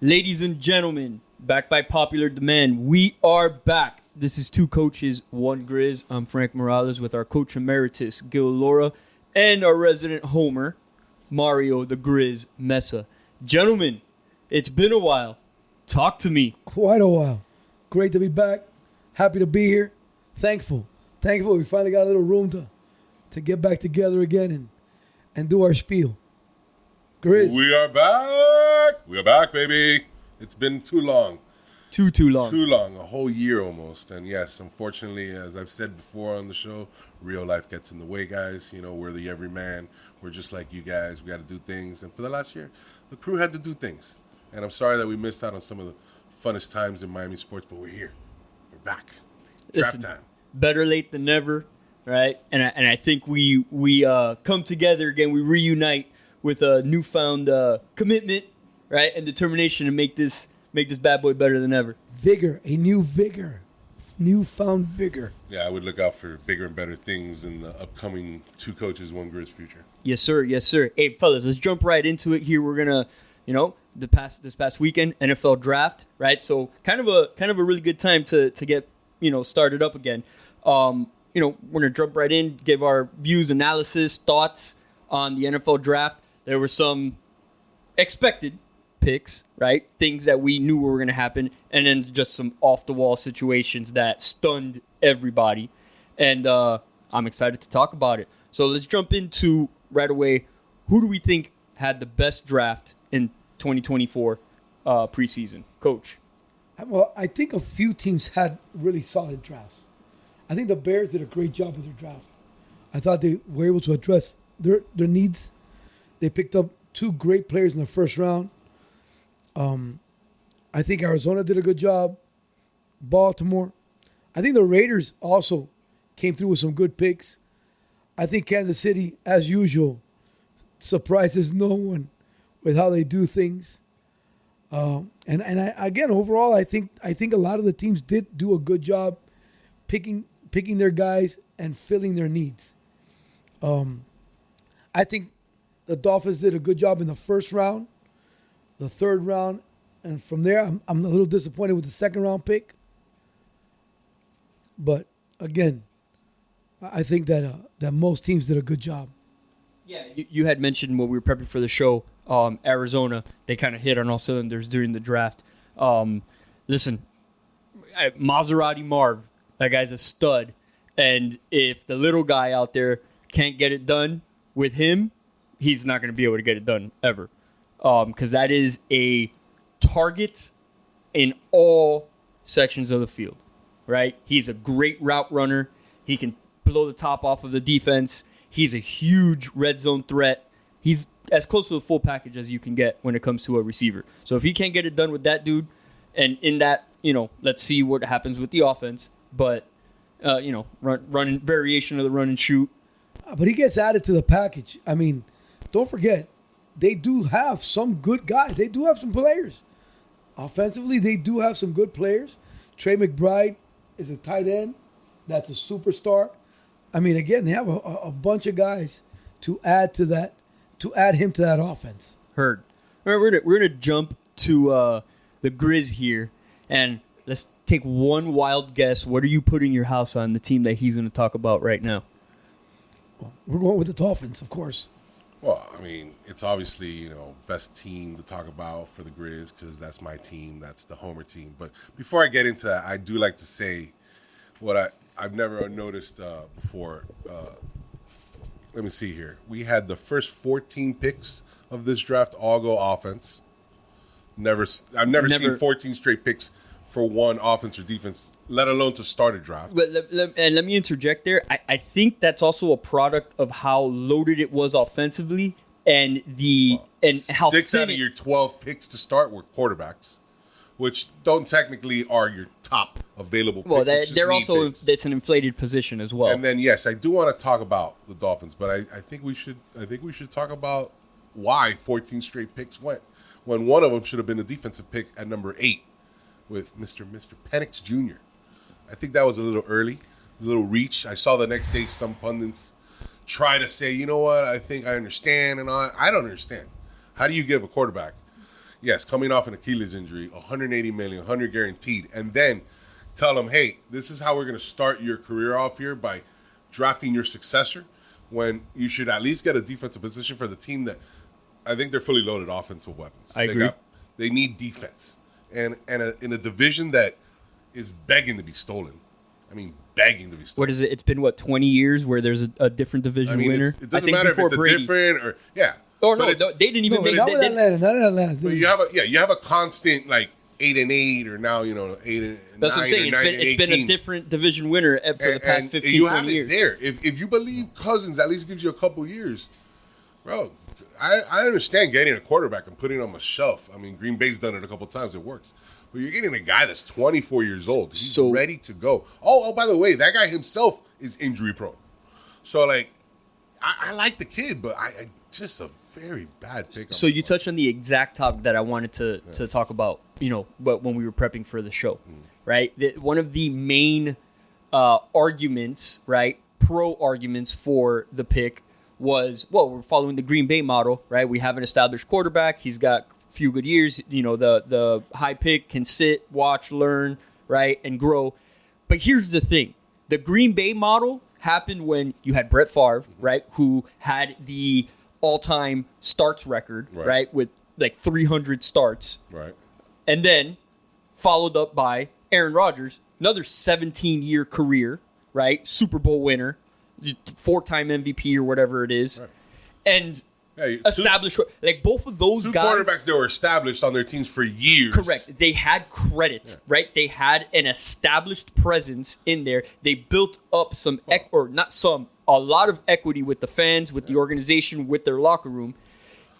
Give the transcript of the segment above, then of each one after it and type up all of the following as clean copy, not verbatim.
Ladies and gentlemen, back by popular demand, we are back. This is Two Coaches, One Grizz. I'm Frank Morales with our coach emeritus, Gil Laura, and our resident homer, Mario the Grizz Mesa. Gentlemen, it's been a while. Talk to me. Quite a while. Great to be back. Happy to be here. Thankful we finally got a little room to get back together again and do our spiel. Grizz. We are back. We are back, baby. It's been too long. Too long. Too long. A whole year almost. And yes, unfortunately, as I've said before on the show, real life gets in the way, guys. You know, we're the everyman. We're just like you guys. We got to do things. And for the last year, the crew had to do things. And I'm sorry that we missed out on some of the funnest times in Miami sports, but we're here. We're back. Draft time. Better late than never, right? And I think we come together again. We reunite with a newfound commitment, right, and determination to make this bad boy better than ever. Vigor, a new vigor, newfound vigor. Yeah, I would look out for bigger and better things in the upcoming Two Coaches, One Grizz future. Yes, sir. Yes, sir. Hey, fellas, let's jump right into it here. We're gonna, this past weekend NFL draft, right? So kind of a really good time to get started up again. We're gonna jump right in, give our views, analysis, thoughts on the NFL draft. There were some expected picks, right? Things that we knew were going to happen, and then just some off-the-wall situations that stunned everybody. And I'm excited to talk about it. So let's jump into right away. Who do we think had the best draft in 2024 preseason? Coach. Well, I think a few teams had really solid drafts. I think the Bears did a great job with their draft. I thought they were able to address their needs. They picked up two great players in the first round. I think Arizona did a good job. Baltimore. I think the Raiders also came through with some good picks. I think Kansas City, as usual, surprises no one with how they do things. Again, overall, I think a lot of the teams did do a good job picking their guys and filling their needs. I think the Dolphins did a good job in the first round, the third round, and from there, I'm a little disappointed with the second round pick. But again, I think that most teams did a good job. Yeah, you had mentioned when we were prepping for the show, Arizona, they kind of hit on all cylinders during the draft. Listen, Maserati Marv, that guy's a stud. And if the little guy out there can't get it done with him, he's not going to be able to get it done ever. Because that is a target in all sections of the field, right? He's a great route runner. He can blow the top off of the defense. He's a huge red zone threat. He's as close to the full package as you can get when it comes to a receiver. So if he can't get it done with that dude, and in that, let's see what happens with the offense. But, running variation of the run and shoot. But he gets added to the package. I mean, don't forget, they do have some good guys. They do have some players. Offensively, they do have some good players. Trey McBride is a tight end. That's a superstar. I mean, again, they have a bunch of guys to add to that, to add him to that offense. Heard. All right, we're gonna jump to the Grizz here, and let's take one wild guess. What are you putting your house on, the team that he's going to talk about right now? Well, we're going with the Dolphins, of course. Well, I mean, it's obviously, best team to talk about for the Grizz because that's my team. That's the Homer team. But before I get into that, I do like to say what I've never noticed before. Let me see here. We had the first 14 picks of this draft all go offense. I've never seen 14 straight picks for one offense or defense, let alone to start a draft. But let me interject there. I think that's also a product of how loaded it was offensively and how 6 out of your 12 picks to start were quarterbacks, which don't technically are your top available picks. Well, they're also it's an inflated position as well. And then yes, I do want to talk about the Dolphins, but I think we should talk about why 14 straight picks went when one of them should have been a defensive pick at number 8 with Mr. Penix Jr. I think that was a little early, a little reach. I saw the next day some pundits try to say, you know what, I think I understand, and I don't understand. How do you give a quarterback, yes, coming off an Achilles injury, 180 million, 100 guaranteed, and then tell him, hey, this is how we're going to start your career off here by drafting your successor, when you should at least get a defensive position for the team that I think they're fully loaded offensive weapons. I agree. They need defense. And in a division that is begging to be stolen. I mean, begging to be stolen. What is it? It's been, 20 years where there's a different division winner? It doesn't matter if it's a different or, yeah. Oh, no, they didn't even make it. Not in Atlanta. Not in Atlanta. But you have a constant, like, 8-8, or now, 8-9. That's what I'm saying. It's been a different division winner for the past 15, 20 years. You have it there. If you believe Cousins at least gives you a couple years, bro, I understand getting a quarterback and putting him on a shelf. I mean, Green Bay's done it a couple times. It works. But you're getting a guy that's 24 years old. He's ready to go. Oh, by the way, that guy himself is injury prone. So, like, I like the kid, but I just a very bad pick. So you touched on the exact topic that I wanted to talk about, but when we were prepping for the show, right? One of the main arguments, right, pro arguments for the pick was, well, we're following the Green Bay model, right? We have an established quarterback. He's got a few good years. The high pick can sit, watch, learn, right, and grow. But here's the thing. The Green Bay model happened when you had Brett Favre, right, who had the all-time starts record, right, with like 300 starts. Right. And then followed up by Aaron Rodgers, another 17-year career, right, Super Bowl winner, 4-time MVP or whatever it is. Right. And established, like both of those guys. Two quarterbacks that were established on their teams for years. Correct. They had credits, right? They had an established presence in there. They built up a lot of equity with the fans, with the organization, with their locker room.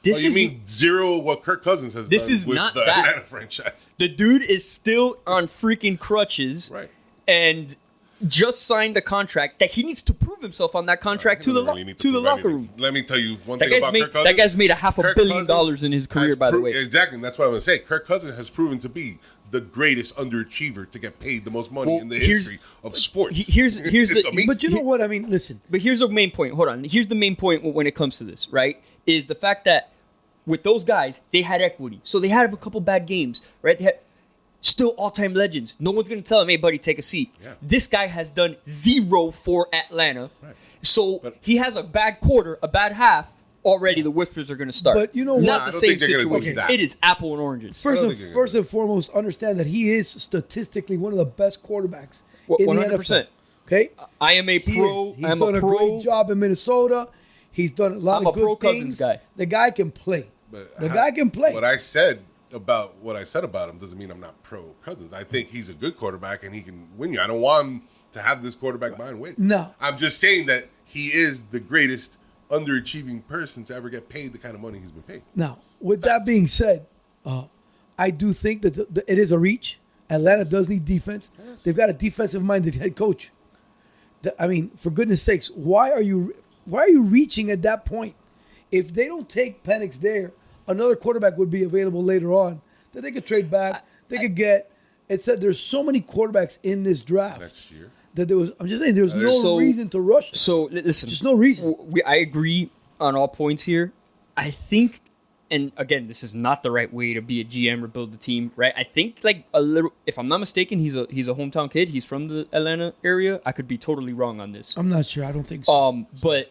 You mean zero what Kirk Cousins has done with the Atlanta franchise. The dude is still on freaking crutches. Right. And just signed a contract that he needs to prove himself on that contract to the locker room. Let me tell you one thing about Kirk Cousins. That guy's made $500 million in his career, by the way. Exactly. And that's what I'm going to say. Kirk Cousins has proven to be the greatest underachiever to get paid the most money in the history of sports. Here's but you know what? I mean, listen. But here's the main point. Hold on. Here's the main point when it comes to this, right? Is the fact that with those guys, they had equity. So they had a couple bad games, right? They had still all-time legends. No one's going to tell him, hey, buddy, take a seat. Yeah. This guy has done zero for Atlanta. Right. So he has a bad quarter, a bad half. Already the whispers are going to start. But you know what? Not the same situation. It is apple and oranges. First and foremost, understand that he is statistically one of the best quarterbacks in 100%. The NFL. Okay? I am a pro. He's done a great job in Minnesota. He's done a lot of good things. I'm a pro Cousins guy. The guy can play. Guy can play. What I said about him doesn't mean I'm not pro Cousins. I think he's a good quarterback and he can win you. I don't want him to have this quarterback mind win. No. I'm just saying that he is the greatest underachieving person to ever get paid the kind of money he's been paid. Now, with that being said, I do think that it is a reach. Atlanta does need defense. Yes. They've got a defensive-minded head coach. I mean, for goodness sakes, why are you reaching at that point? If they don't take Penix there, another quarterback would be available later on that they could trade back. They could get. It said there's so many quarterbacks in this draft next year that there was. I'm just saying there's no reason to rush it. So listen, just no reason. I agree on all points here. I think, and again, this is not the right way to be a GM or build a team, right? I think like a little. If I'm not mistaken, he's a hometown kid. He's from the Atlanta area. I could be totally wrong on this. I'm not sure. I don't think so. But.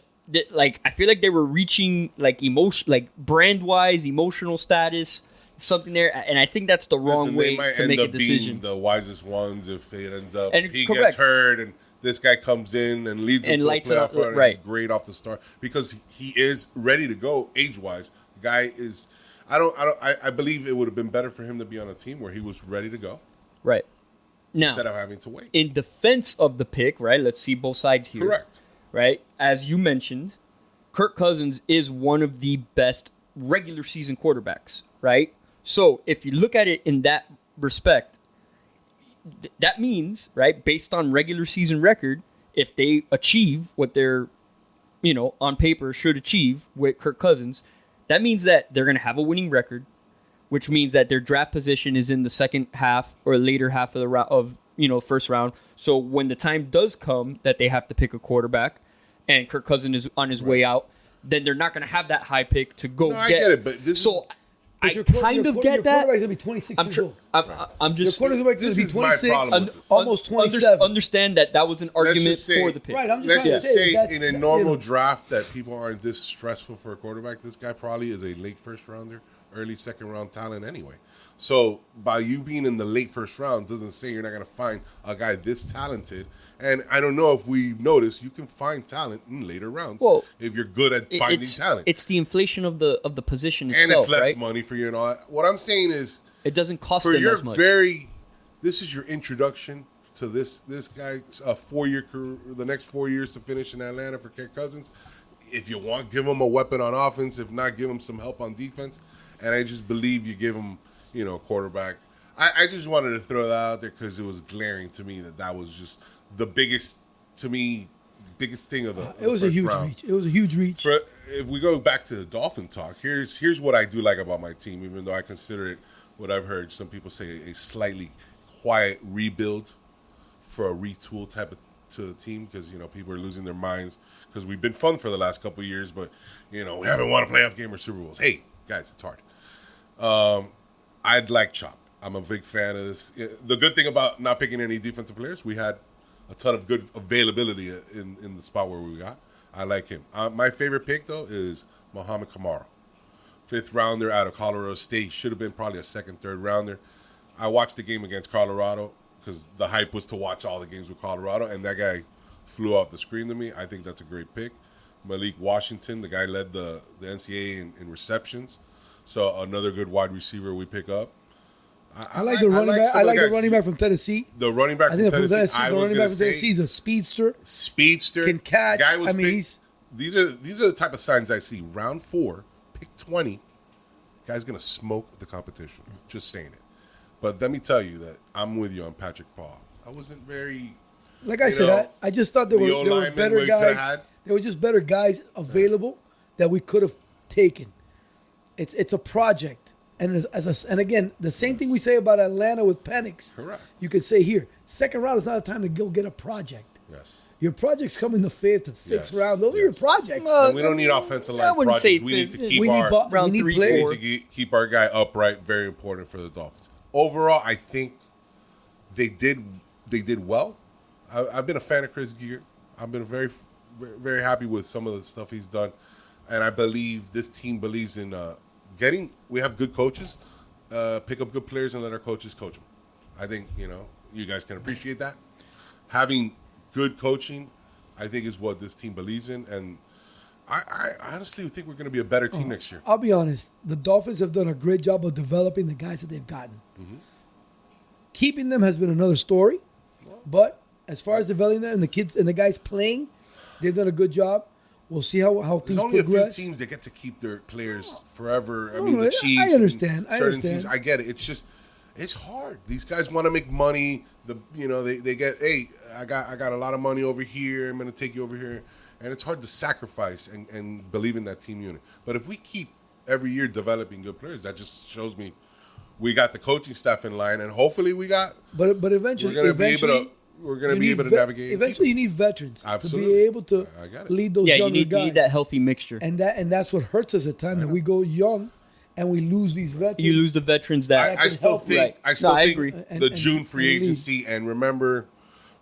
I feel like they were reaching brand wise, emotional status, something there, and I think that's the wrong way to make a decision. The wisest ones if it ends up he gets hurt and this guy comes in and leads them to a playoff run and he's great off the start because he is ready to go age wise. The guy is. I believe it would have been better for him to be on a team where he was ready to go. Right. Now, instead of having to wait. In defense of the pick, right? Let's see both sides here. Correct. Right? As you mentioned, Kirk Cousins is one of the best regular season quarterbacks, right? So if you look at it in that respect, that means, right, based on regular season record, if they achieve what they're, on paper should achieve with Kirk Cousins, that means that they're going to have a winning record, which means that their draft position is in the second half or later half of the first round. So when the time does come that they have to pick a quarterback and Kirk Cousins is on his way out, then they're not going to have that high pick to go No, I get. get it, but this so I Your kind of get that. Your quarterback's going to be 26 I'm years sure. old. I'm just Your quarterback's going This to be is my 26, problem with this. almost 27. Understand that was an argument just say- for the pick. Right, I'm just Let's trying to just say say that's, in a normal draft that people aren't this stressful for a quarterback. This guy probably is a late first rounder, early second round talent anyway. So by you being in the late first round doesn't say you're not going to find a guy this talented. And I don't know if we've noticed, you can find talent in later rounds if you're good at finding talent. It's the inflation of the position And itself, it's less right? money for you and all that. What I'm saying is, It doesn't cost for them your as much. this is your introduction to this guy's 4-year career, the next 4 years to finish in Atlanta for Kirk Cousins. If you want, give him a weapon on offense. If not, give him some help on defense. And I just believe you give him, a quarterback. I just wanted to throw that out there because it was glaring to me that was just the biggest thing of the It was a first huge round. reach. It was a huge reach. If we go back to the Dolphin talk, here's what I do like about my team, even though I consider it, what I've heard some people say, a slightly quiet rebuild for a retool type of to the team, because people are losing their minds because we've been fun for the last couple of years, but we haven't won a playoff game or Super Bowls. Hey guys, it's hard. I'd like Chop. I'm a big fan of this. The good thing about not picking any defensive players, we had a ton of good availability in the spot where we got. I like him. My favorite pick, though, is Muhammad Kamara. 5th rounder out of Colorado State. Should have been probably a 2nd, 3rd rounder. I watched the game against Colorado because the hype was to watch all the games with Colorado, and that guy flew off the screen to me. I think that's a great pick. Malik Washington, the guy led the NCAA in receptions. So another good wide receiver we pick up. I like the running back. I like the running back from Tennessee. The running back I think from Tennessee. the running back from Tennessee is a speedster. Speedster. Can catch. Guy was he's... These are the type of signs I see. Round 4, pick 20. Guy's going to smoke the competition. Just saying it. But let me tell you that I'm with you on Patrick Paul. I wasn't very... Like I said, I just thought there were better guys. There were just better guys available that we could have taken. It's a project. And and again, the same thing we say about Atlanta with Penix. Correct. You could say here, 2nd round is not a time to go get a project. Yes. Your projects come in the 5th or 6th round. Those are your projects. And we don't need offensive line projects. We need to keep round 3, 4. We need to keep our guy upright. Very important for the Dolphins. Overall, I think they did well. I've been a fan of Chris Gear. I've been very, very happy with some of the stuff he's done, and I believe this team believes in we have good coaches, pick up good players, and let our coaches coach them. I think you guys can appreciate that. Having good coaching, I think, is what this team believes in, and I honestly think we're going to be a better team next year. I'll be honest. The Dolphins have done a great job of developing the guys that they've gotten. Mm-hmm. Keeping them has been another story, but as far as developing them and the kids and the guys playing, they've done a good job. We'll see how things progress. There's only a few teams that get to keep their players forever. I mean, the Chiefs. I understand. Teams. I get it. It's just, it's hard. These guys want to make money. They get, hey, I got a lot of money over here. I'm going to take you over here, and it's hard to sacrifice and believe in that team unit. But if we keep every year developing good players, that just shows me we got the coaching staff in line, and hopefully we got. But eventually, we're going to be able to navigate. Eventually, you need veterans to be able to lead those younger guys. You need that healthy mixture. And that's what hurts us at times, that we go young and we lose these veterans. You lose the veterans that I still think. I agree. The June free and agency, and remember,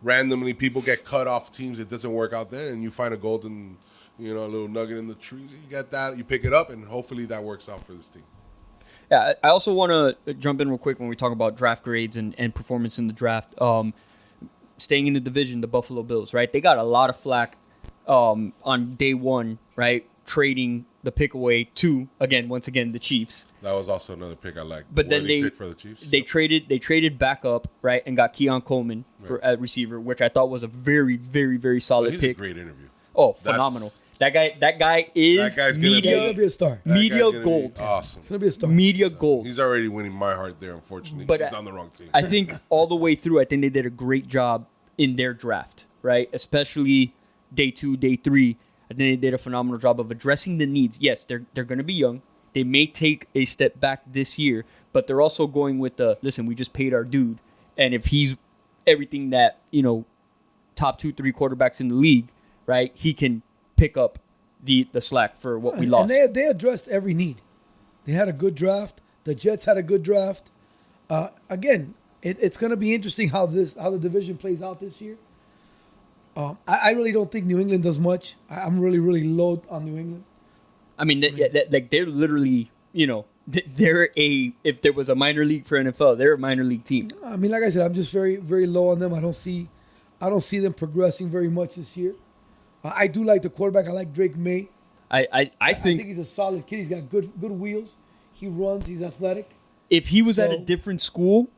randomly people get cut off teams. It doesn't work out there, and you find a golden, a little nugget in the trees. You get that, you pick it up, and hopefully that works out for this team. Yeah, I also want to jump in real quick when we talk about draft grades and performance in the draft. Staying in the division, the Buffalo Bills, right? They got a lot of flack on day one, right? Trading the pick away to, once again, the Chiefs. That was also another pick I liked. But then they pick for the Chiefs. They traded back up, right, and got Keon Coleman at receiver, which I thought was a very, very, very solid pick. A great interview. Oh, phenomenal! That guy is gonna be a star. Media gold. Awesome. He's gonna be a star. Media gold. He's already winning my heart there. Unfortunately, but he's on the wrong team. I think all the way through, I think they did a great job in their draft, right? Especially day 2, day 3. I think they did a phenomenal job of addressing the needs. Yes, they're going to be young. They may take a step back this year, but they're also going with listen, we just paid our dude, and if he's everything that top 2, 3 quarterbacks in the league, right? He can pick up the slack for what we And lost. they addressed every need. They had a good draft. The Jets had a good draft. Again, it's going to be interesting how the division plays out this year. I really don't think New England does much. I'm really, really low on New England. I mean, they're literally, if there was a minor league for NFL, they're a minor league team. I mean, like I said, I'm just very, very low on them. I don't see them progressing very much this year. I do like the quarterback. I like Drake May. I think he's a solid kid. He's got good wheels. He runs. He's athletic. if he was at a different school,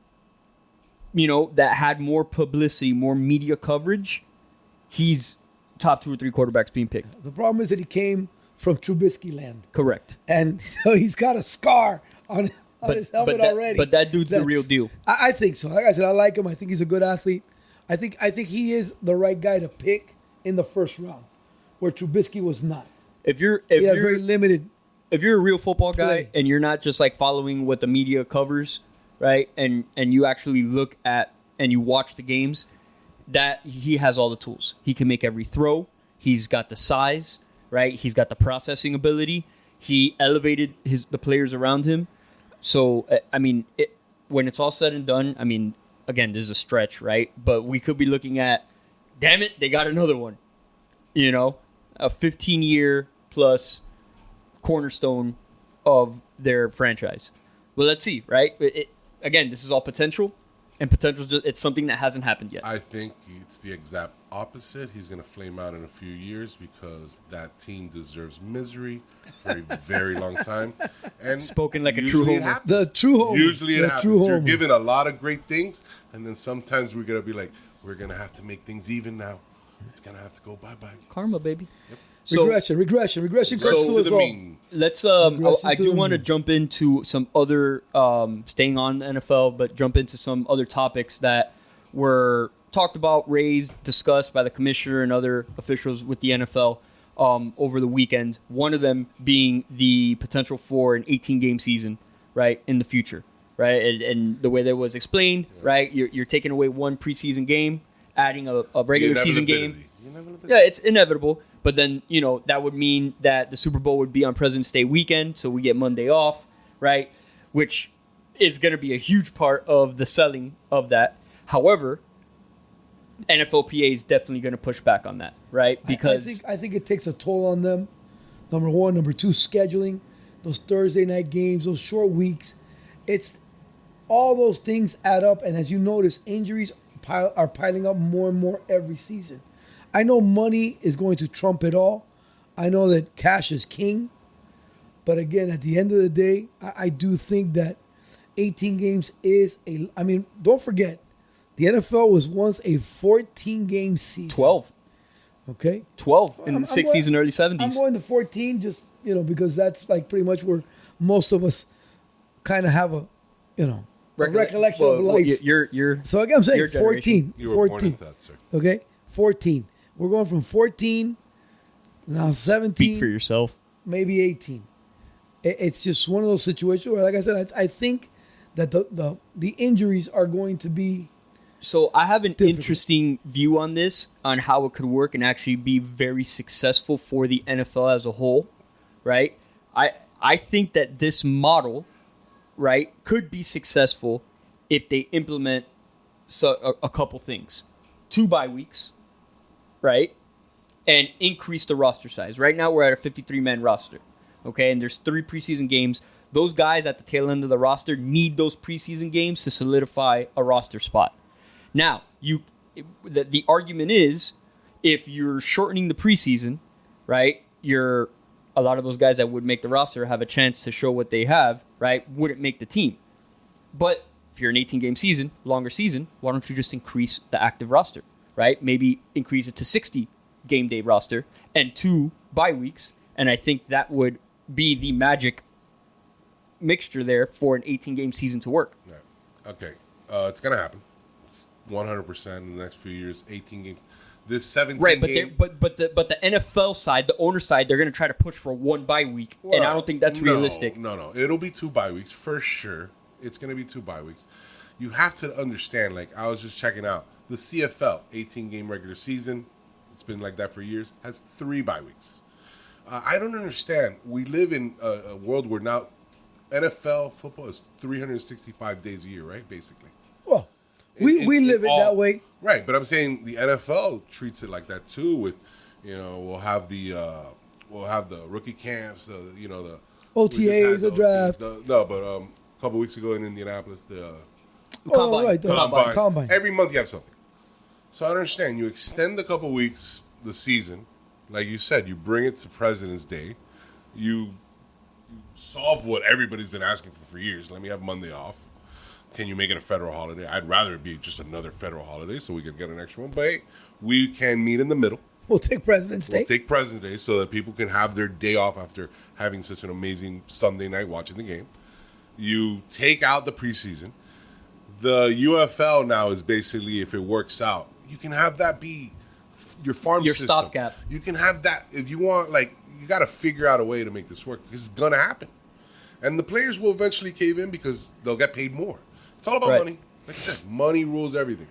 that had more publicity, more media coverage, he's top 2 or 3 quarterbacks being picked. The problem is that he came from Trubisky land. Correct. And so he's got a scar on his helmet already. But that dude's the real deal. I think so. Like I said, I like him. I think he's a good athlete. I think he is the right guy to pick in the first round, where Trubisky was not. If you're very limited. If you're a real football guy play. and you're not just like following what the media covers, right? And you actually look at and you watch the games, that he has all the tools. He can make every throw. He's got the size, right? He's got the processing ability. He elevated the players around him. So, I mean, when it's all said and done, I mean, again, this is a stretch, right? But we could be looking at, damn it, they got another one. A 15-year plus cornerstone of their franchise. Well, let's see, right? Again, this is all potential, and potential it's something that hasn't happened yet. I think it's the exact opposite. He's going to flame out in a few years because that team deserves misery for a very long time. And spoken like a true homer. The true homer. Usually it the happens. True You're homer. given a lot of great things, and then sometimes we're going to be like, we're going to have to make things even now. It's going to have to go bye-bye. Karma, baby. Yep. Regression comes to to us the all. mean. Let's. Regression I to do the want to mean. jump into some other, staying on the NFL, but jump into some other topics that were talked about, raised, discussed by the commissioner and other officials with the NFL over the weekend. One of them being the potential for an 18-game season, right, in the future, right? And the way that was explained, right, you're taking away one preseason game, adding a regular season game. Yeah, it's inevitable. But then, that would mean that the Super Bowl would be on President's Day weekend, so we get Monday off, right? Which is going to be a huge part of the selling of that. However, NFLPA is definitely going to push back on that, right? Because I think it takes a toll on them. Number one. Number two, scheduling. Those Thursday night games, those short weeks. It's all those things add up. And as you notice, injuries are piling up more and more every season. I know money is going to trump it all. I know that cash is king. But again, at the end of the day, I do think that 18 games is don't forget, the NFL was once a 14-game season. 12. Okay? 12 in the I'm 60s going- and early 70s. I'm going to 14 just, because that's like pretty much where most of us kind of have a recollection of life. You're So again, I'm saying your generation. 14. You were born 14. into that, sir. Okay? 14. We're going from 14, now 17, Speak for yourself. maybe 18. It's just one of those situations where, like I said, I think that the injuries are going to be... So I have an Difficult. interesting view on this, on how it could work and actually be very successful for the NFL as a whole, right? I think that this model, right, could be successful if they implement a couple things. 2 bye weeks, right? And increase the roster size. Right now we're at a 53-man roster, okay? And there's 3 preseason games. Those guys at the tail end of the roster need those preseason games to solidify a roster spot. Now, the argument is, if you're shortening the preseason, right, a lot of those guys that would make the roster have a chance to show what they have, right, wouldn't make the team. But if you're an 18-game season, longer season, why don't you just increase the active roster, right? Maybe increase it to 60 game day roster and 2 bye weeks, and I think that would be the magic mixture there for an 18-game season to work. Right. Okay. It's going to happen. It's 100% in the next few years, 18 games. This 17 Right, game... but the NFL side, the owner side, they're going to try to push for 1 bye week, and I don't think that's realistic. No. It'll be 2 bye weeks for sure. It's going to be 2 bye weeks. You have to understand, like I was just checking out, the CFL, 18-game regular season, it's been like that for years, has 3 bye weeks. I don't understand. We live in a world where now NFL football is 365 days a year, right? Basically. Well, we live it that way. Right, but I'm saying the NFL treats it like that too. With, we'll have the rookie camps, the OTAs, the draft. A couple weeks ago in Indianapolis, the Combine. Right, the combine. Every month you have something. So I understand. You extend a couple weeks the season, like you said. You bring it to President's Day. You solve what everybody's been asking for years. Let me have Monday off. Can you make it a federal holiday? I'd rather it be just another federal holiday so we can get an extra one. But hey, we can meet in the middle. We'll take President's Day. We'll take President's Day so that people can have their day off after having such an amazing Sunday night watching the game. You take out the preseason. The UFL now is basically, if it works out, you can have that be your farm Your system. stopgap. You can have that if you want. Like, you got to figure out a way to make this work because it's gonna happen, and the players will eventually cave in because they'll get paid more. It's all about money. Like I said, money rules everything.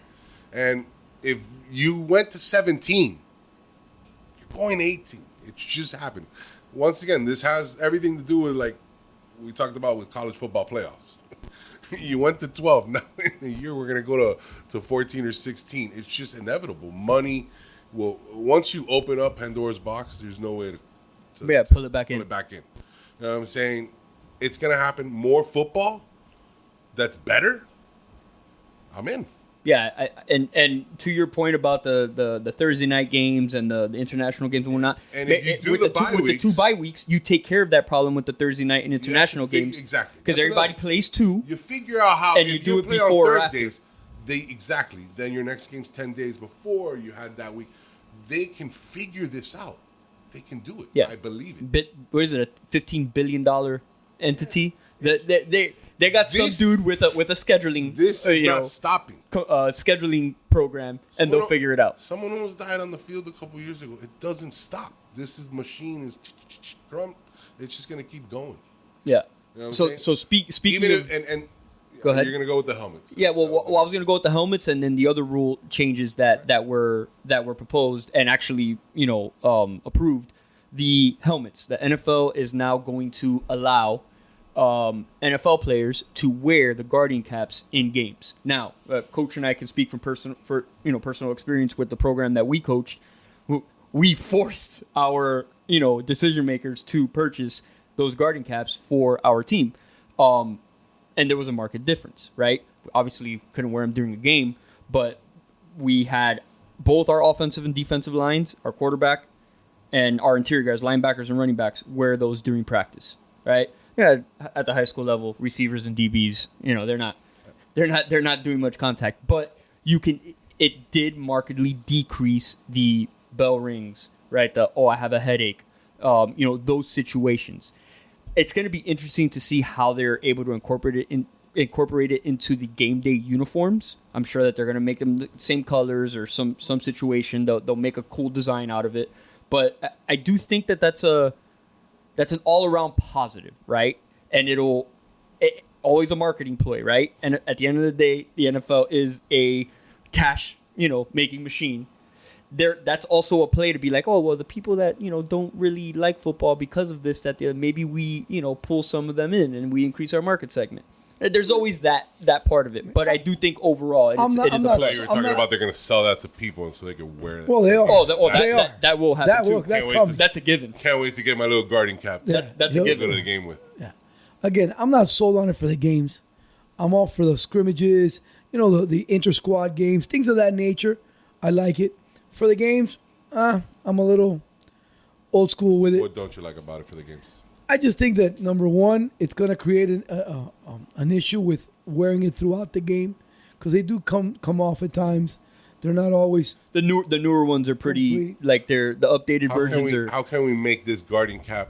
And if you went to 17, you're going to 18. It's just happening. Once again, this has everything to do with, like we talked about with college football playoffs. You went to 12. Now in a year we're going to go to 14 or 16. It's just inevitable. Money will, once you open up Pandora's box, there's no way to pull it back in. You know what I'm saying? It's going to happen. More football that's better, I'm in. Yeah, and to your point about the Thursday night games and the international games and whatnot, and if you do with the two bye weeks, you take care of that problem with the Thursday night and international games. Exactly. Because everybody plays two. You figure out how, and you do it before or after. Then your next game's 10 days before you had that week. They can figure this out. They can do it. Yeah. I believe it. What is it, a $15 billion entity? They got some dude with a scheduling. This is not stopping. Scheduling program, and they'll figure it out. Someone almost died on the field a couple years ago. It doesn't stop. This machine is it's just gonna keep going. Yeah. You know so speaking even of, and go ahead. You're gonna go with the helmets. Yeah. Well, I was gonna go with the helmets, and then the other rule changes that were proposed and actually approved. The helmets. The NFL is now going to allow NFL players to wear the Guardian caps in games. Now, Coach and I can speak from personal experience with the program that we coached. We forced our decision makers to purchase those Guardian caps for our team, and there was a market difference, right? Obviously, couldn't wear them during a game, but we had both our offensive and defensive lines, our quarterback, and our interior guys, linebackers and running backs, wear those during practice, right? Yeah, at the high school level, receivers and DBs, they're not doing much contact, but it did markedly decrease the bell rings, right? I have a headache, those situations. It's going to be interesting to see how they're able to incorporate it into the game day uniforms. I'm sure that they're going to make them the same colors or some situation. They'll make a cool design out of it, but I do think that's an all-around positive, right? And always a marketing ploy, right? And at the end of the day, the NFL is a cash, making machine. That's also a play to be like, oh, well, the people that, don't really like football because of this, that maybe we, pull some of them in and we increase our market segment. There's always that part of it. But I do think overall it is a play. You were talking about they're going to sell that to people so they can wear it. Well, they are. That will happen too. That's a given. Can't wait to get my little Guardian cap. That's a given. Go to the game with. Yeah. Again, I'm not sold on it for the games. I'm all for the scrimmages, the inter-squad games, things of that nature. I like it. For the games, I'm a little old school with it. What don't you like about it for the games? I just think that, number one, it's going to create an issue with wearing it throughout the game because they do come off at times. They're not always... The newer ones are pretty... complete. Like, they're the updated versions are... How can we make this Guardian cap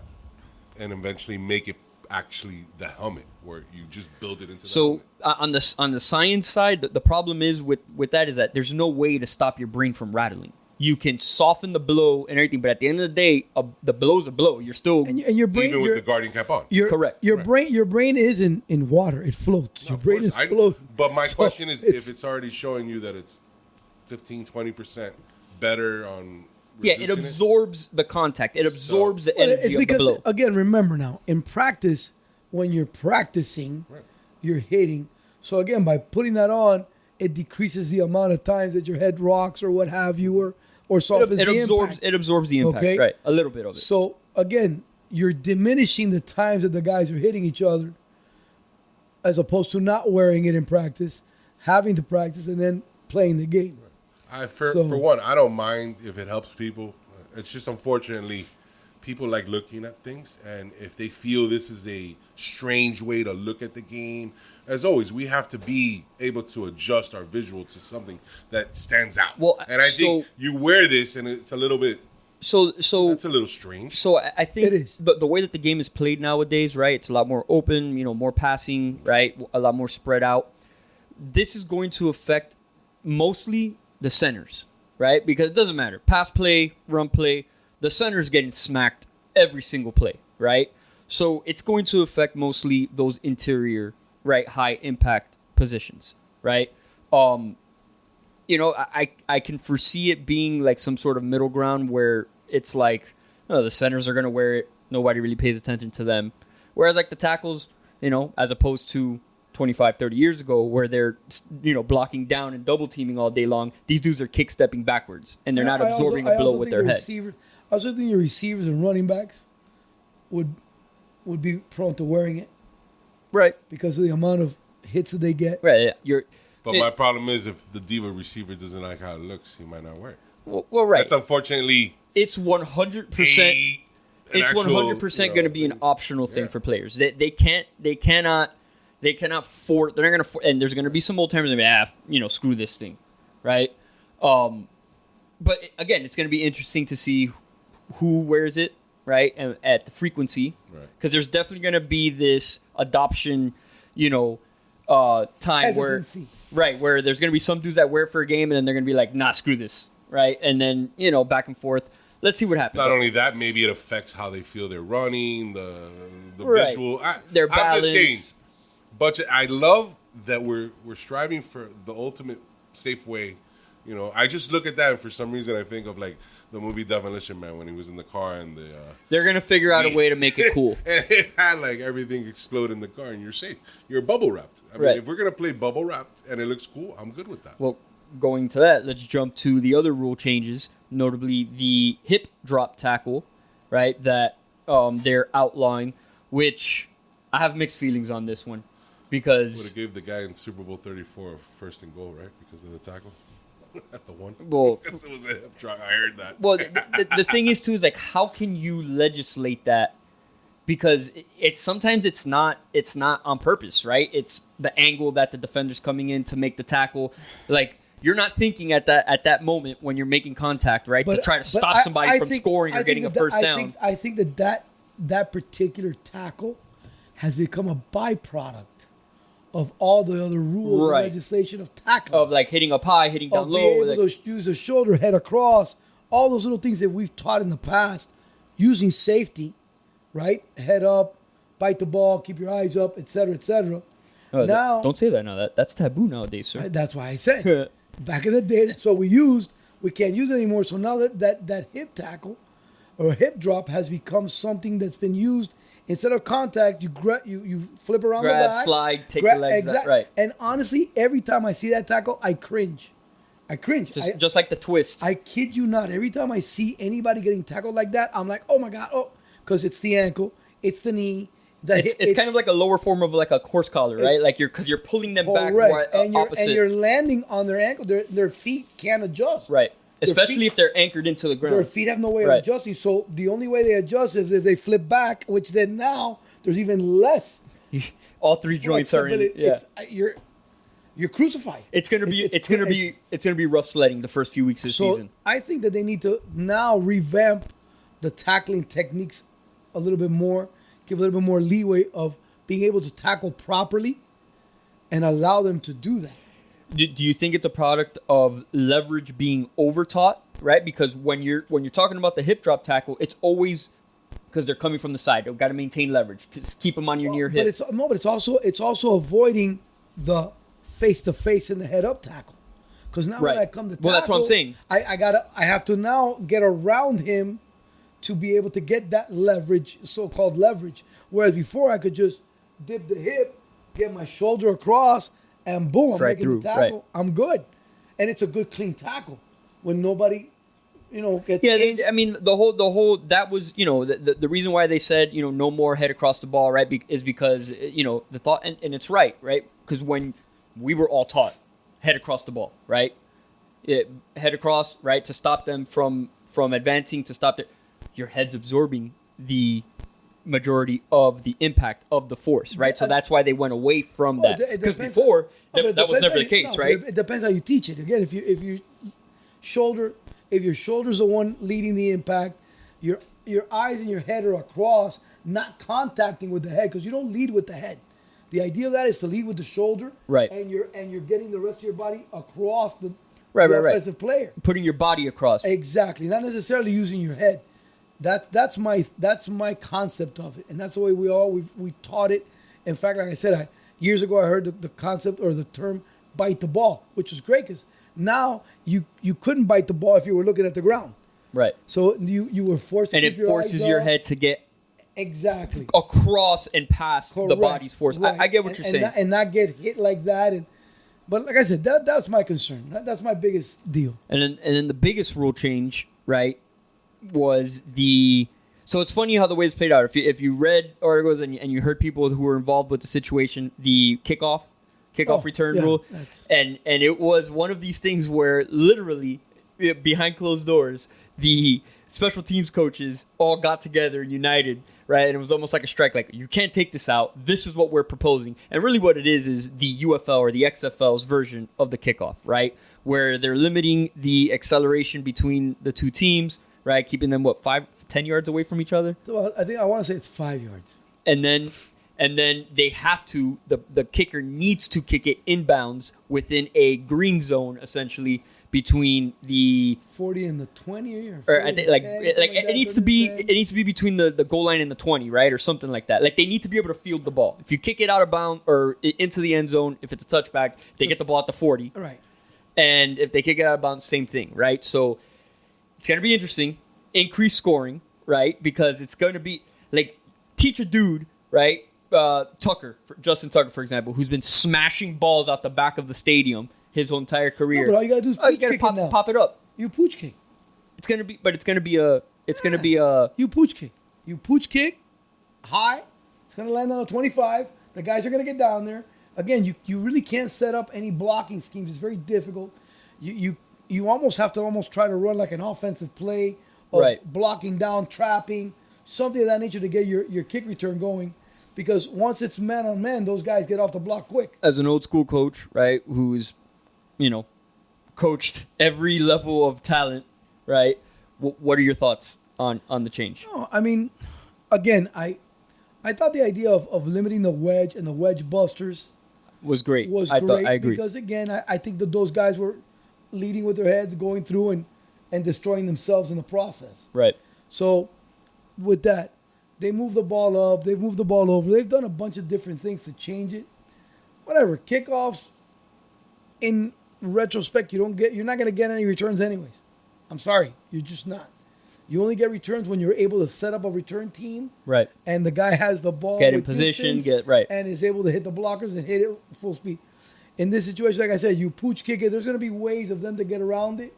and eventually make it actually the helmet where you just build it into the helmet? On the science side, the problem is with that is that there's no way to stop your brain from rattling. You can soften the blow and everything, but at the end of the day, the blow's a blow. You're still and your brain, even with the Guardian cap on. Correct. Your brain is in water. It floats. Your brain is floating. But my question is, if it's already showing you that it's 15-20% better on Yeah, it absorbs the contact. It absorbs the energy It's of the because, blow. again, remember now, in practice, when you're practicing, you're hitting. So again, by putting that on, it decreases the amount of times that your head rocks or what have you, or softens It the absorbs. impact. It absorbs the impact. Okay? Right, a little bit of it. So again, you're diminishing the times that the guys are hitting each other, as opposed to not wearing it in practice, having to practice, and then playing the game. For one, I don't mind if it helps people. It's just unfortunately, people like looking at things, and if they feel this is a strange way to look at the game, as always, we have to be able to adjust our visual to something that stands out. Well, and I think you wear this, and it's a little bit. So That's a little strange. So I think It is. the way that the game is played nowadays, right? It's a lot more open, more passing, right? A lot more spread out. This is going to affect mostly the centers, right? Because it doesn't matter. Pass play, run play, the center's getting smacked every single play, right? So it's going to affect mostly those interior, right, high impact positions, right? I can foresee it being like some sort of middle ground where it's like, the centers are going to wear it. Nobody really pays attention to them. Whereas like the tackles, as opposed to 25, 30 years ago where they're, blocking down and double teaming all day long, these dudes are kick stepping backwards and they're not absorbing a blow with their head. I also think your receivers and running backs would be prone to wearing it Right. because of the amount of hits that they get. Right. But my problem is if the diva receiver doesn't like how it looks, he might not wear it. Well, right. That's unfortunately. It's 100%. It's 100% going to be an optional thing for players. They cannot force. They're not going to. And there's going to be some old timers that screw this thing, right? But again, it's going to be interesting to see who wears it, right, and at the frequency, because there's definitely going to be this adoption, time where there's going to be some dudes that wear it for a game, and then they're going to be like, nah, screw this, right, and then back and forth. Let's see what happens. Not only that, maybe it affects how they feel they're running, the visual, their balance. I'm just saying, but I love that we're striving for the ultimate safe way. I just look at that, and for some reason, I think of like the movie Demolition Man when he was in the car and they're gonna figure out a way to make it cool. And it had like everything explode in the car, and you're safe. You're bubble wrapped. I mean, if we're gonna play bubble wrapped and it looks cool, I'm good with that. Well, going to that, let's jump to the other rule changes, notably the hip drop tackle, right? That they're outlawing, which I have mixed feelings on this one because would have gave the guy in Super Bowl 34 a first and goal, right? Because of the tackle. At the one. Well, because it was a hip drop. I heard that. Well, the thing is too is like, how can you legislate that? Because sometimes it's not on purpose, right? It's the angle that the defender's coming in to make the tackle. Like you're not thinking at that moment when you're making contact, right? To try to stop somebody from scoring or getting a first down. I think that particular tackle has become a byproduct of all the other rules and legislation of tackling. Of like hitting up high, hitting down low. Being able to use the shoulder, head across. All those little things that we've taught in the past. Using safety, right? Head up, bite the ball, keep your eyes up, etc., etc. Now, don't say that now. That's taboo nowadays, sir. That's why I said. Back in the day, that's what we used. We can't use it anymore. So now that hip tackle or hip drop has become something that's been used. Instead of contact, you flip around the back. Slide, take your legs out. Right. And honestly, every time I see that tackle, I cringe. Just like the twist. I kid you not. Every time I see anybody getting tackled like that, I'm like, oh my God. Oh, because it's the ankle. It's the knee. It's kind of like a lower form of like a horse collar, right? Like you're pulling them back opposite. And you're landing on their ankle. Their feet can't adjust. Right. Especially if they're anchored into the ground. Their feet have no way of adjusting. So the only way they adjust is if they flip back, which then now there's even less. All three joints are in. Yeah. You're crucified. It's gonna be rough sledding the first few weeks of the season. I think that they need to now revamp the tackling techniques a little bit more, give a little bit more leeway of being able to tackle properly, and allow them to do that. Do you think it's a product of leverage being overtaught, right? Because when you're talking about the hip drop tackle, it's always because they're coming from the side. They've got to maintain leverage. Just keep them on your near hip. But it's also avoiding the face-to-face and the head-up tackle. Because now Right. when I come to tackle, Well, that's what I'm saying. I have to now get around him to be able to get that leverage, so-called leverage. Whereas before I could just dip the hip, get my shoulder across, and boom, I'm Right making through, the tackle. right. I'm good. And it's a good, clean tackle when nobody, gets Yeah, in. I mean the whole that was the reason why they said no more head across the ball, right? Is because the thought, and it's right? Because when we were all taught head across the ball, right? Head across, right, to stop them from advancing, to stop it. Your head's absorbing the majority of the impact of the force, right? So that's why they went away from that. Because before that was never the case, right? It depends how you teach it. Again, if your shoulder's the one leading the impact, your eyes and your head are across, not contacting with the head, because you don't lead with the head. The idea of that is to lead with the shoulder, right? And you're getting the rest of your body across the offensive player, putting your body across. Exactly, not necessarily using your head. That's my concept of it, and that's the way we taught it. In fact, like I said, years ago I heard the concept or the term "bite the ball," which was great because now you couldn't bite the ball if you were looking at the ground. Right. So you were forced to and keep it forces your head to get exactly across and past the body's force. Right. I get what you're saying, and not get hit like that. But like I said, that's my concern. That's my biggest deal. And then the biggest rule change, right, was the. So it's funny how the way it's played out. If you read articles and you heard people who were involved with the situation, the kickoff return rule, and it was one of these things where literally behind closed doors, the special teams coaches all got together and united, right? And it was almost like a strike, like, you can't take this out. This is what we're proposing. And really what it is the UFL or the XFL's version of the kickoff, right? Where they're limiting the acceleration between the two teams, right? Keeping them, 10 yards away from each other? So I want to say it's 5 yards. And then they have to, the kicker needs to kick it inbounds within a green zone, essentially, between the 40 and the 20, or I think it needs to be between the goal line and the 20, right, or something like that. Like, they need to be able to field the ball. If you kick it out of bounds or into the end zone, if it's a touchback, they get the ball at the 40. Right. And if they kick it out of bounds, same thing, right? So it's gonna be interesting. Increased scoring, right? Because it's gonna be like, teach a dude, right? Justin Tucker, for example, who's been smashing balls out the back of the stadium his whole entire career. No, but all you gotta do is you gotta pop it up. You pooch kick. It's gonna be a You pooch kick. You pooch kick high. It's gonna land on a 25. The guys are gonna get down there. Again, you really can't set up any blocking schemes. It's very difficult. You almost have to try to run like an offensive play of right. blocking down, trapping, something of that nature to get your kick return going. Because once it's man on man, those guys get off the block quick. As an old school coach, right, who's, coached every level of talent, right? What are your thoughts on the change? No, I mean, again, I thought the idea of limiting the wedge and the wedge busters was great. I agree. Because again, I think that those guys were leading with their heads, going through and destroying themselves in the process. Right. So with that, they move the ball up, they've moved the ball over, they've done a bunch of different things to change it. Whatever. Kickoffs, in retrospect, you're not gonna get any returns anyways. I'm sorry, you're just not. You only get returns when you're able to set up a return team. Right. And the guy has the ball. Get in position, and is able to hit the blockers and hit it full speed. In this situation, like I said, you pooch kick it. There's going to be ways of them to get around it,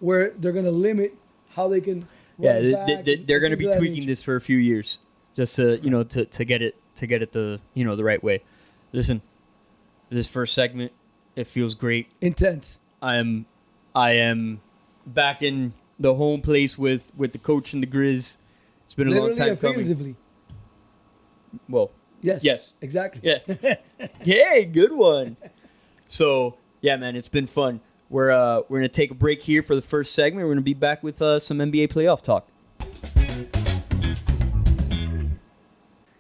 where they're going to limit how they can. They're going to be tweaking this for a few years, just to get it the the right way. Listen, this first segment, it feels great, intense. I am back in the home place with the coach and the Grizz. It's been a long time coming. Well, yes, exactly. Yeah, hey, good one. So yeah, man, it's been fun. We're gonna take a break here for the first segment. We're gonna be back with some NBA playoff talk.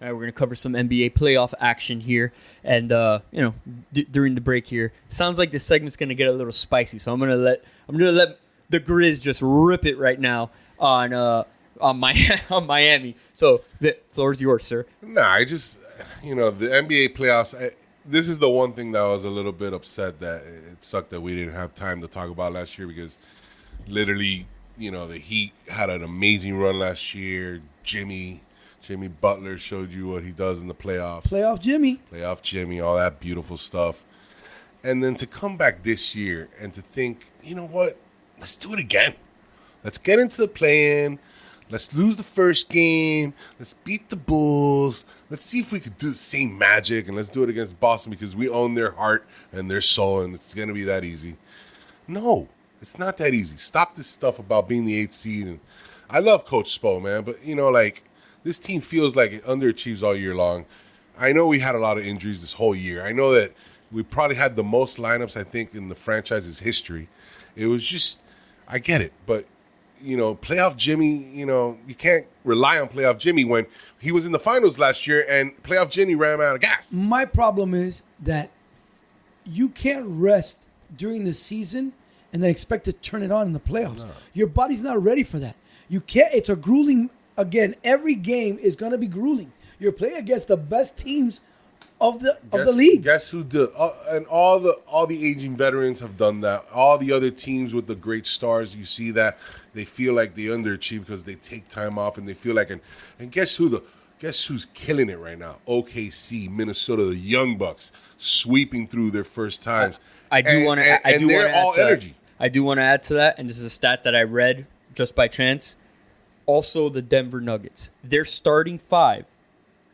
All right, we're gonna cover some NBA playoff action here, and during the break here, sounds like this segment's gonna get a little spicy. So I'm gonna let the Grizz just rip it right now on Miami. So the floor is yours, sir. No, I just the NBA playoffs. this is the one thing that I was a little bit upset that it sucked that we didn't have time to talk about last year because literally, the Heat had an amazing run last year. Jimmy Butler showed you what he does in the playoffs. Playoff Jimmy, all that beautiful stuff. And then to come back this year and to think, you know what? Let's do it again. Let's get into the play-in. Let's lose the first game. Let's beat the Bulls. Let's see if we could do the same magic, and let's do it against Boston because we own their heart and their soul, and it's going to be that easy. No, it's not that easy. Stop this stuff about being the 8th seed. And I love Coach Spo, man, but, this team feels like it underachieves all year long. I know we had a lot of injuries this whole year. I know that we probably had the most lineups, I think, in the franchise's history. It was just, I get it, but playoff Jimmy, you can't rely on playoff Jimmy when he was in the finals last year and playoff Jimmy ran out of gas. My problem is that you can't rest during the season and then expect to turn it on in the playoffs. No. Your body's not ready for that. You can't. It's a grueling. Again, every game is going to be grueling. You're playing against the best teams of the league. Guess who did? And all the aging veterans have done that. All the other teams with the great stars, you see that they feel like they underachieve because they take time off and they feel like and guess who's killing it right now? OKC, Minnesota, the Young Bucks sweeping through their first times. I do want to. I do want to add to energy. That. I do want to add to that, and this is a stat that I read just by chance. Also, the Denver Nuggets, their starting 5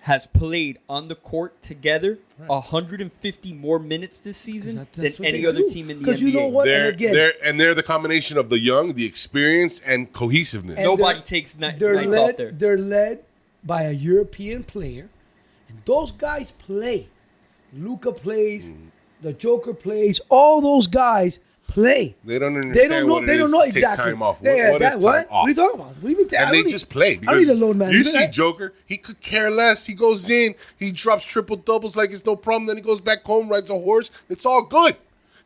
has played on the court together 150 more minutes this season than any other team in the NBA. You know what? They're the combination of the young, the experience, and cohesiveness. And nobody takes nights off there. They're led by a European player, and those guys play. Luka plays, the Joker plays, all those guys play. They don't understand They don't know exactly. Take time off. What is time off? What are you talking about? What do you mean? And they just play. I don't need a load management. You see Joker, he could care less. He goes in, he drops triple doubles like it's no problem. Then he goes back home, rides a horse. It's all good.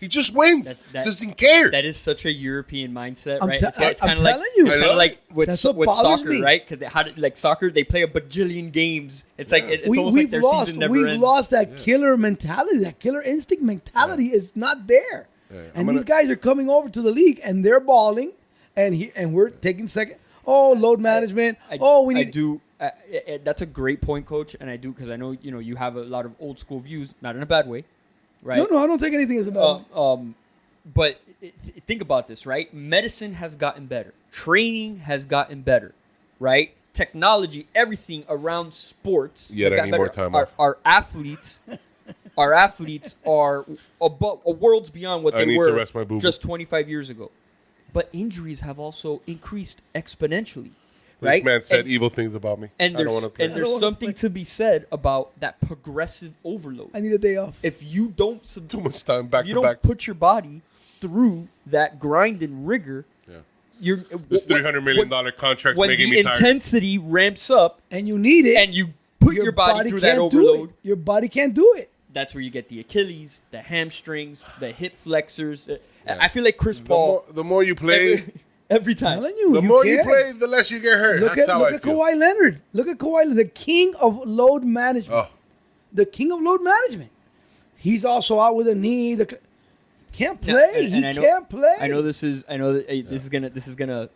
He just wins. Doesn't care. That is such a European mindset, right? It's kind of like with soccer, right? Because soccer, they play a bajillion games. It's like it's almost like their season never ends. We've lost that killer mentality. That killer instinct mentality is not there. Yeah. And these guys are coming over to the league and they're balling, and we're taking second. Oh, load management. That's a great point, Coach, and I do because I know you have a lot of old school views, not in a bad way. Right? No, I don't think anything is about it. But think about this, right? Medicine has gotten better. Training has gotten better, right? Technology, everything around sports. Yeah, I need more time off. Our athletes are worlds beyond what they were just 25 years ago. But injuries have also increased exponentially. Right? This man said evil things about me. And there's something to be said about that progressive overload. I need a day off. If you don't too much time back to back, put your body through that grind and rigor. Yeah. This $300 million contract making me tired. When the intensity ramps up, and you need it, and you put your body through that overload, your body can't do it. That's where you get the Achilles, the hamstrings, the hip flexors. Yeah. I feel like Chris Paul. The more you play. Every time. The more you play, the less you get hurt. Look at Kawhi Leonard. Look at Kawhi Leonard, the king of load management. Oh. The king of load management. He's also out with a knee. Can't play. He can't play. I know this is gonna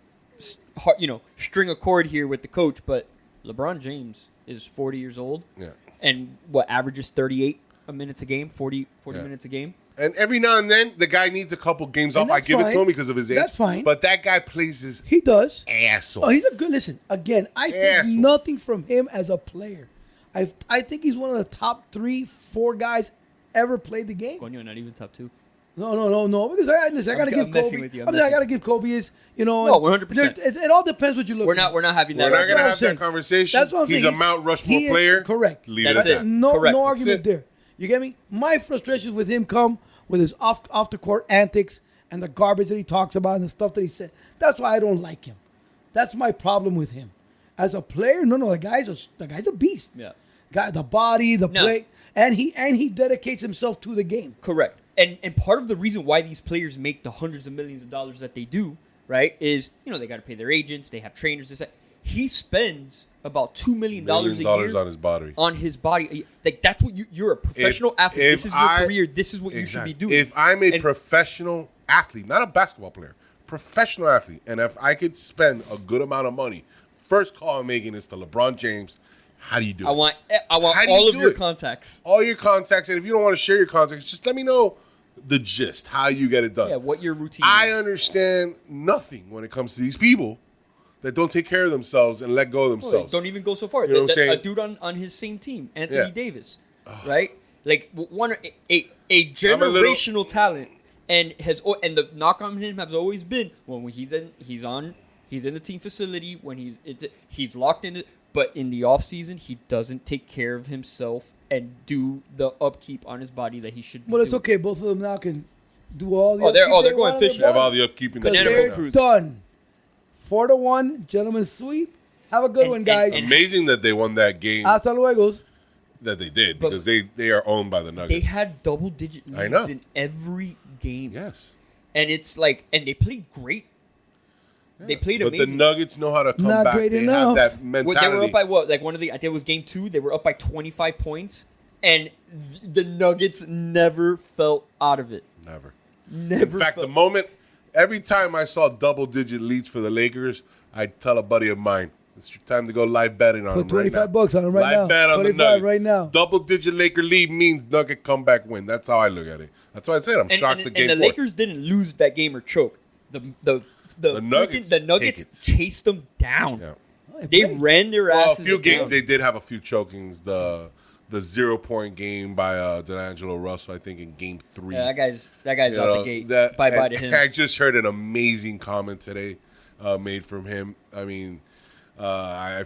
string a chord here with the coach, but LeBron James is 40 years old. Yeah. And averages 38 minutes a game, 40 minutes a game. And every now and then, the guy needs a couple games off. I give it to him because of his age. That's fine. But that guy plays his ass off. Oh, he's a good. Listen, again, I take nothing from him as a player. I think he's one of the top 3-4 guys ever played the game. Coño, not even top 2. No. Because I got to give Kobe. I got to give Kobe his. No, 100%. It all depends what you look. We're not having that. We're not going to have that conversation. That's what I'm saying. He's a Mount Rushmore player. Correct. That's it. No argument there. You get me? My frustrations with him come with his off the court antics and the garbage that he talks about and the stuff that he said. That's why I don't like him. That's my problem with him. As a player, the guy's a beast. Yeah. The body, the play, and he dedicates himself to the game. Correct. And part of the reason why these players make the hundreds of millions of dollars that they do, right, is they got to pay their agents, they have trainers. he spends about $2 million a year on his body. On his body. Like, that's what you're a professional athlete. This is your career. This is what you should be doing. If I'm a professional athlete, not a basketball player, professional athlete, and if I could spend a good amount of money, first call I'm making is to LeBron James. How do you do it? I want all of your contacts. All your contacts. And if you don't want to share your contacts, just let me know the gist, how you get it done. Yeah, what your routine I is. understand nothing when it comes to these people that don't take care of themselves and let go of themselves. Don't even go so far. You know what I'm saying? A dude on his same team, Anthony Davis, right? Like a generational talent, and the knock on him has always been when he's in the team facility, when he's locked in it, but in the off season he doesn't take care of himself and do the upkeep on his body that he should. Well, it's okay. Both of them now can do all the. They're upkeep going want fishing. Have all the upkeep in the Banana They're boat cruise. done. 4-1, gentlemen's sweep. Have a good one, guys. Amazing that they won that game. Hasta luego. That they did, But because they are owned by the Nuggets. They had double-digit I know. leads in every game. Yes. And it's like, and they played great. They played but amazing. the Nuggets know how to come Not back. great They enough. have that mentality. They were up by what? Like I think it was game 2. They were up by 25 points, and the Nuggets never felt out of it. Never. Never. In fact, every time I saw double-digit leads for the Lakers, I'd tell a buddy of mine, it's your time to go live betting on Put them right now. $25 on them right now. Live bet on the 25 Nuggets. right now. Double-digit Laker lead means Nugget comeback win. That's how I look at it. That's why I said I'm shocked the game and the 4. Lakers didn't lose that game or choke. The Nuggets chased them down. Yeah. They ran their Well, a asses. few games down. they did have a few chokings. The 0-point game by D'Angelo Russell, I think, in game 3. Yeah, that guy's out the gate. Bye to him. I just heard an amazing comment today made from him. I mean, I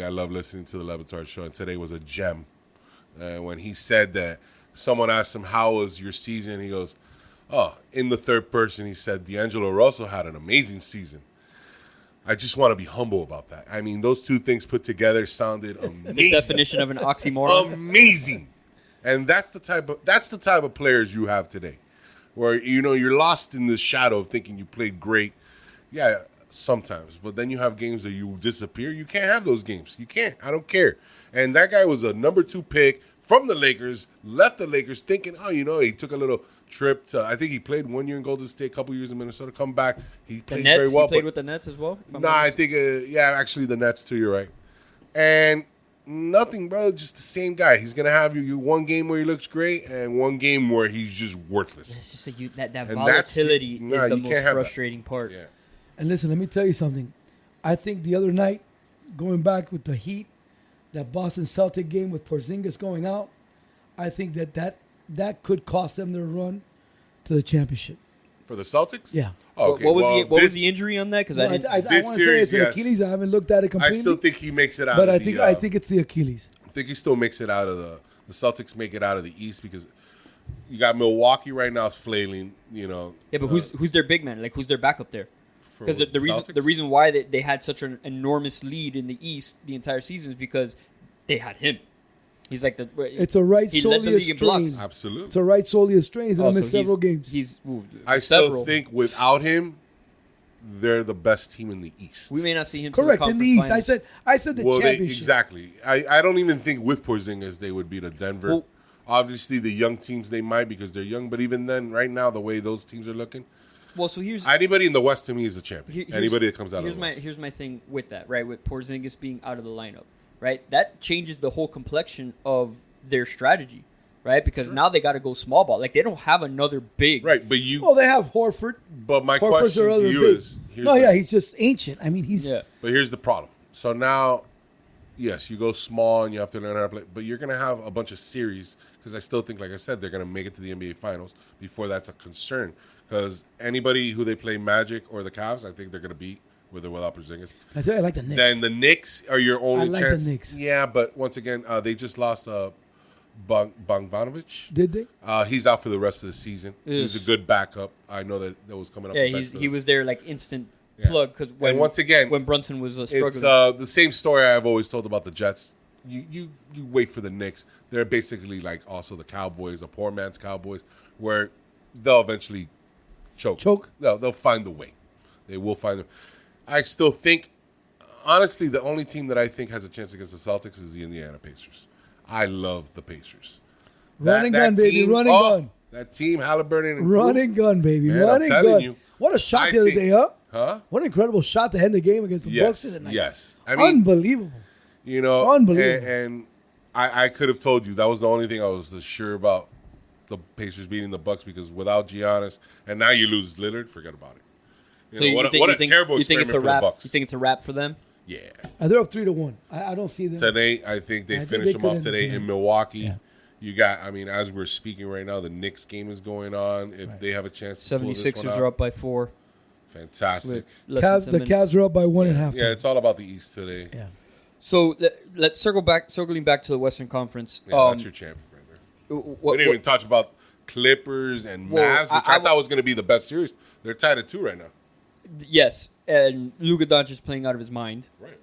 love listening to the Levitard show, and today was a gem. When he said that someone asked him, how was your season? He goes, in the third person, he said, D'Angelo Russell had an amazing season. I just want to be humble about that. I mean, those two things put together sounded amazing. The definition of an oxymoron. Amazing. And that's the type of players you have today, where you're lost in the shadow of thinking you played great. Yeah, sometimes, but then you have games that you disappear. You can't have those games. You can't. I don't care. And that guy was a number 2 pick from the Lakers. Left the Lakers thinking, he took a little trip to. I think he played 1 year in Golden State, a couple years in Minnesota. Come back, he played very well. He played with the Nets as well. I think actually the Nets too. You're right. And nothing, bro. Just the same guy. He's gonna have you one game where he looks great and one game where he's just worthless. It's just that volatility is the most frustrating part. Yeah. And listen, let me tell you something. I think the other night, going back with the Heat, that Boston Celtic game with Porzingis going out, I think that could cost them their run to the championship. For the Celtics? Yeah. Okay. What was the injury on that? Because I want to say it's an Achilles. I haven't looked at it completely. I still think he makes it out. But I think it's the Achilles. I think he still makes it out of the Celtics make it out of the East because you got Milwaukee right now is flailing. Yeah, but who's their big man? Like who's their backup there? Because the Celtics? reason why they had such an enormous lead in the East the entire season is because they had him. He's like it's a right he led the soleus league in strain. blocks. Absolutely. It's a right soleus strain. He's going to miss several games. I still think without him, they're the best team in the East. We may not see him. Correct in the East. Finals. I said the championship. Exactly. I don't even think with Porzingis they would beat a Denver. Well, obviously, the young teams they might because they're young. But even then, right now, the way those teams are looking, well, so here's anybody in the West to me is a champion. Anybody that comes out of the West. Here's my thing with that, right? With Porzingis being out of the lineup, right? That changes the whole complexion of their strategy, right? Because now they got to go small ball. Like they don't have another big, right? But they have Horford. But my question to you is, he's just ancient. I mean, he's. Yeah. But here's the problem. So now, yes, you go small and you have to learn how to play, but you're gonna have a bunch of series because I still think, like I said, they're gonna make it to the NBA Finals before that's a concern. Because anybody who they play Magic or the Cavs, I think they're gonna beat with or without Porzingis. I tell you, I like the Knicks. Then the Knicks are your only chance. I like the Knicks. Yeah, but once again, they just lost Bogdanovic. Did they? He's out for the rest of the season. He's a good backup. I know that was coming up. Yeah, he was there like instant plug because when Brunson was struggling. It's the same story I've always told about the Jets. You wait for the Knicks. They're basically like also the Cowboys, a poor man's Cowboys, where they'll eventually choke. They'll find a way. They will find it. I still think honestly, the only team that I think has a chance against the Celtics is the Indiana Pacers. I love the Pacers. Run and gun, baby. Run and gun. That team, Halliburton. And Run and gun, baby. Man, Run I'm and telling gun. you, What a shot the other day, huh? Huh? What an incredible shot to end the game against the Bucks tonight. Yes. I mean, unbelievable. You know, unbelievable. And I could have told you that was the only thing I was sure about the Pacers beating the Bucks, because without Giannis, and now you lose Lillard, forget about it. What a terrible experiment for the Bucks. You think it's a wrap for them? Yeah. They're up 3-1. I don't see them. Today, I think they finish them off today in Milwaukee. Yeah. You got, I mean, as we're speaking right now, the Knicks game is going on. If they have a chance to pull this one 76ers are up by 4. Fantastic. The Cavs are up by 1.5. Yeah, it's all about the East today. Yeah. So let's circling back to the Western Conference. Yeah, that's your champion right there. We didn't even touch about Clippers and Mavs, which I thought was going to be the best series. They're tied at 2 right now. Yes, and Luka Doncic is playing out of his mind. Right.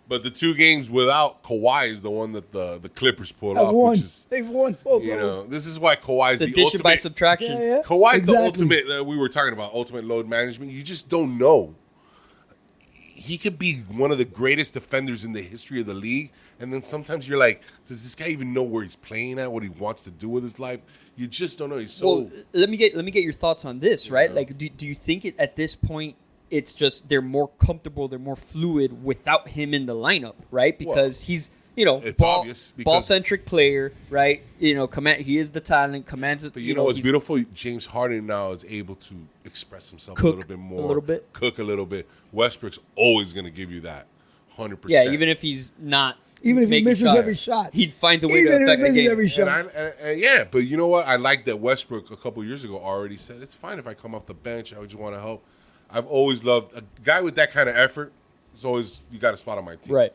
But the 2 games without Kawhi is the one that the Clippers pulled off. Which is, They've won both. You know, this is why Kawhi's the addition ultimate. by subtraction. Yeah. Kawhi's the ultimate. We were talking about ultimate load management. You just don't know. He could be one of the greatest defenders in the history of the league, and then sometimes you're like, does this guy even know where he's playing at? What he wants to do with his life? You just don't know. He's so. Well, let me get your thoughts on this, right? Like, do you think at this point it's just they're more comfortable, they're more fluid without him in the lineup, right? Because he's it's obvious ball-centric player, right? He is the talent, commands it. But you know what's beautiful? James Harden now is able to express himself a little bit more, cook a little bit. Westbrook's always going to give you that 100%. Yeah, even if he's not. Even if he misses every shot. He finds a way to affect the game. Every shot. And but you know what? I like that Westbrook a couple years ago already said, it's fine if I come off the bench. I just want to help. I've always loved a guy with that kind of effort. You got a spot on my team. Right.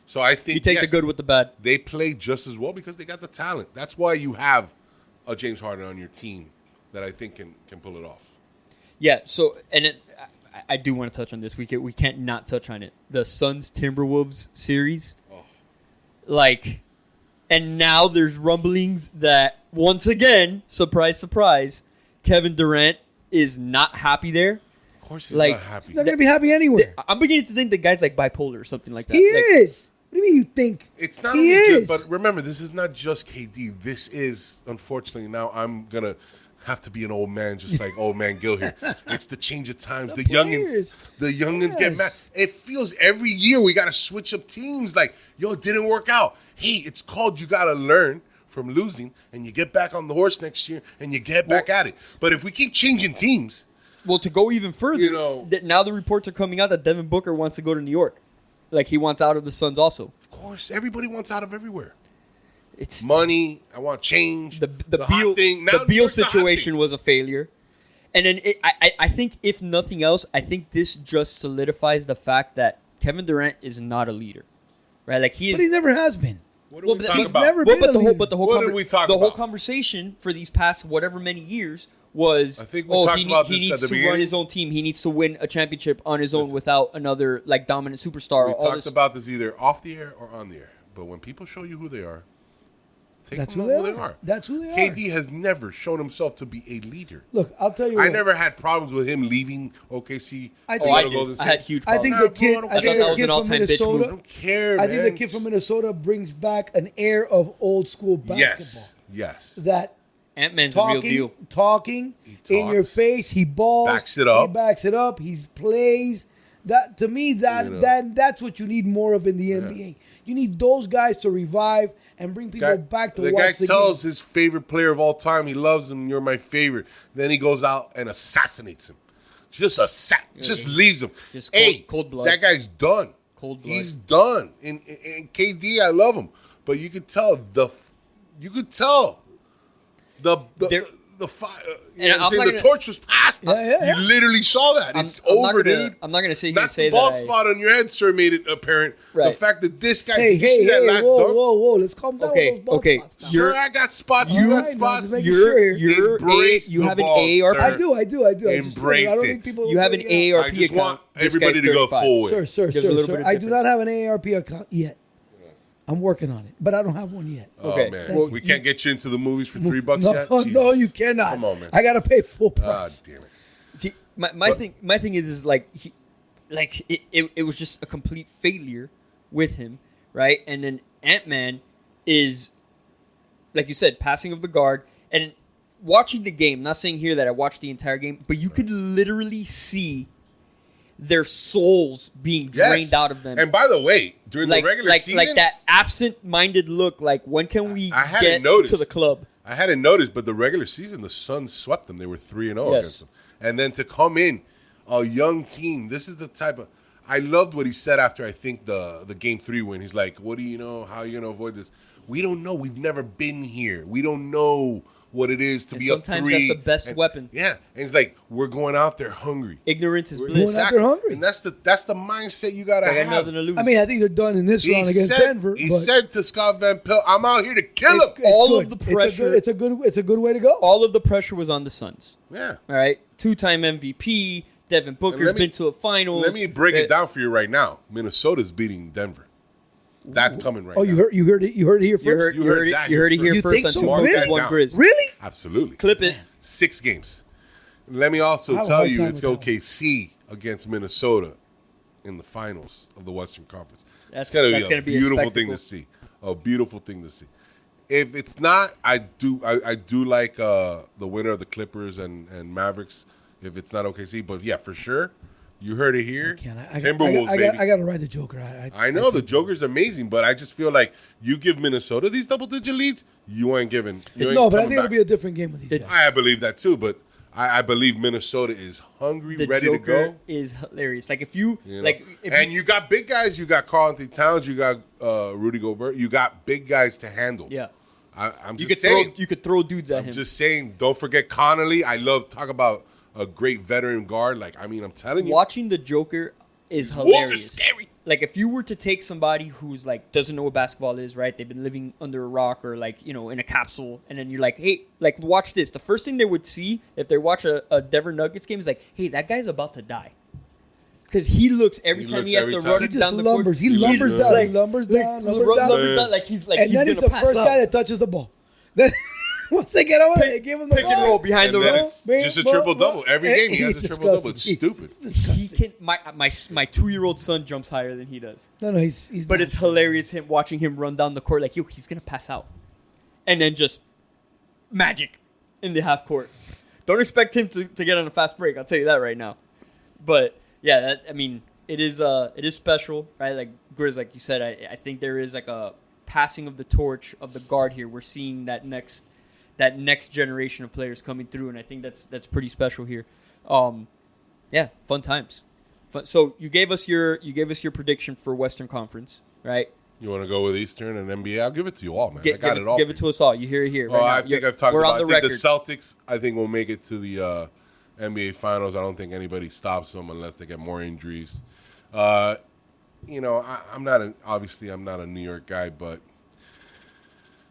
So I think you take the good with the bad. They play just as well because they got the talent. That's why you have a James Harden on your team that I think can pull it off. Yeah. So I do want to touch on this. We can't not touch on it. The Suns Timberwolves series. And now there's rumblings that once again, surprise, surprise, Kevin Durant is not happy there. Of course he's not happy. He's not going to be happy anywhere. I'm beginning to think the guy's like bipolar or something like that. He is. What do you mean you think? It's not only just, but remember, this is not just KD. This is, unfortunately, now I'm going to have to be an old man just like old man Gil here. It's the change of times. The youngins get mad. It feels every year we got to switch up teams. Like, it didn't work out. Hey, it's called you got to learn from losing, and you get back on the horse next year, and you get back at it. But if we keep changing teams. Well, to go even further, now the reports are coming out that Devin Booker wants to go to New York. Like, he wants out of the Suns also. Of course. Everybody wants out of everywhere. It's money. I want change. The Beal situation was a failure. And then I think, if nothing else, I think this just solidifies the fact that Kevin Durant is not a leader. Right? Like, he never has been. What are we talking about? Never been a leader. But the whole conversation for these past whatever many years was, I think he needs to run his own team. He needs to win a championship on his own without another dominant superstar. We talked about this either off the air or on the air. But when people show you who they are, take them who they are. That's who they are. KD has never shown himself to be a leader. Look, I'll tell you. I never had problems with him leaving OKC. I had huge problems. I think the kid. I think the kid from Minnesota. I don't care. I think the kid from Minnesota brings back an air of old school basketball. Yes. That Ant-Man's a real deal. Talking in your face. He balls. Backs it up. He backs it up. He plays. That to me, that's what you need more of in the NBA. You need those guys to revive and bring people back to watch the game. The guy tells his favorite player of all time, he loves him, you're my favorite. Then he goes out and assassinates him. Just leaves him. Just cold blood. That guy's done. Cold blood. He's done. In KD, I love him, but you could tell the torch was passed. Yeah. You literally saw that. It's over, dude. I'm not going to say Not the bald spot on your head, sir, made it apparent. Right. The fact that this guy, whoa, let's calm down with those bald spots. Sir, I got spots. You got spots. You have an AARP. I do. Embrace it. You have an AARP account. I just want everybody to go forward. Sir. I do not have an AARP account yet. I'm working on it, but I don't have one yet. Okay, man. We can't get you into the movies for $3 yet? No, you cannot. Come on, man. I got to pay full price. God damn it. See, my thing is like like it was just a complete failure with him, right? And then Ant-Man is, like you said, passing of the guard. And watching the game, not saying here that I watched the entire game, but you could literally see their souls being drained out of them. And by the way, during the regular season, like that absent-minded look, like when can we get to the club? I hadn't noticed, but the regular season, the Suns swept them. They were 3-0 against them. And then to come in, a young team, this is the type of... I loved what he said after, I think, the Game 3 win. He's like, what do you know? How are you going to avoid this? We don't know. We've never been here. We don't know what it is to be up 3. Sometimes that's the best weapon. Yeah. And it's like, we're going out there hungry. Ignorance is bliss. Going out there hungry. And that's the mindset you got to have. Nothing to lose. I mean, I think they're done in this round against Denver. He said to Scott Van Pelt, I'm out here to kill him. All of the pressure. It's a good way to go. All of the pressure was on the Suns. Yeah. All right. 2-time MVP. Devin Booker's been to a finals. Let me break it down for you right now. Minnesota's beating Denver. That's coming right now. You heard it here first. You heard it here You first think on so? 2 Really? Grizz, 1 Grizz. Really? Absolutely. Clip it. 6 games. Let me also tell you it's OKC against Minnesota in the finals of the Western Conference. That's going gonna to be be a beautiful spectacle. thing to see. A beautiful thing to see. If it's not, I do like the winner of the Clippers and Mavericks. If it's not OKC, but yeah, for sure. You heard it here. Timberwolves, baby. I got to ride the Joker. I know the Joker's amazing, but I just feel like you give Minnesota these double-digit leads, you ain't giving. No, but I think it'll be a different game with these guys. I believe that too, but I believe Minnesota is hungry, ready to go. Is hilarious. Like if you you got big guys. You got Karl Anthony Towns. You got Rudy Gobert. You got big guys to handle. Yeah. I'm just saying. You could throw dudes at him. I'm just saying. Don't forget Connolly. I love talk about a great veteran guard. I'm telling you. Watching the Joker is hilarious. Wolves are scary. Like if you were to take somebody who's like doesn't know what basketball is, right? They've been living under a rock or in a capsule, and then you're like, hey, watch this. The first thing they would see if they watch a Denver Nuggets game is like, hey, that guy's about to die. Because he looks every time he has to run it down the court. He lumbers down. He lumbers down. Like he's and he's then gonna he's the pass first out. guy that touches the ball. Then once they get over, they give him the Pick ball. and roll behind the And then rim. it's just a triple-double. Every game he has a triple-double. It's stupid. He can. My 2-year-old son jumps higher than he does. No, he's. But it's hilarious watching him run down the court like, he's gonna pass out, and then just magic in the half court. Don't expect him to get on a fast break. I'll tell you that right now. But yeah, it is special, right? Like Grizz, like you said, I think there is like a passing of the torch of the guard here. We're seeing that next generation of players coming through, and I think that's pretty special here. Yeah, fun times. So you gave us your prediction for Western Conference, right? You want to go with Eastern and NBA? I'll give it to you all, man. I got give it all. Give it to us all. You hear it here. Well, right I now. think I've talked We're about on the I think record. the Celtics, I think, will make it to the NBA Finals. I don't think anybody stops them unless they get more injuries. I'm not a New York guy, but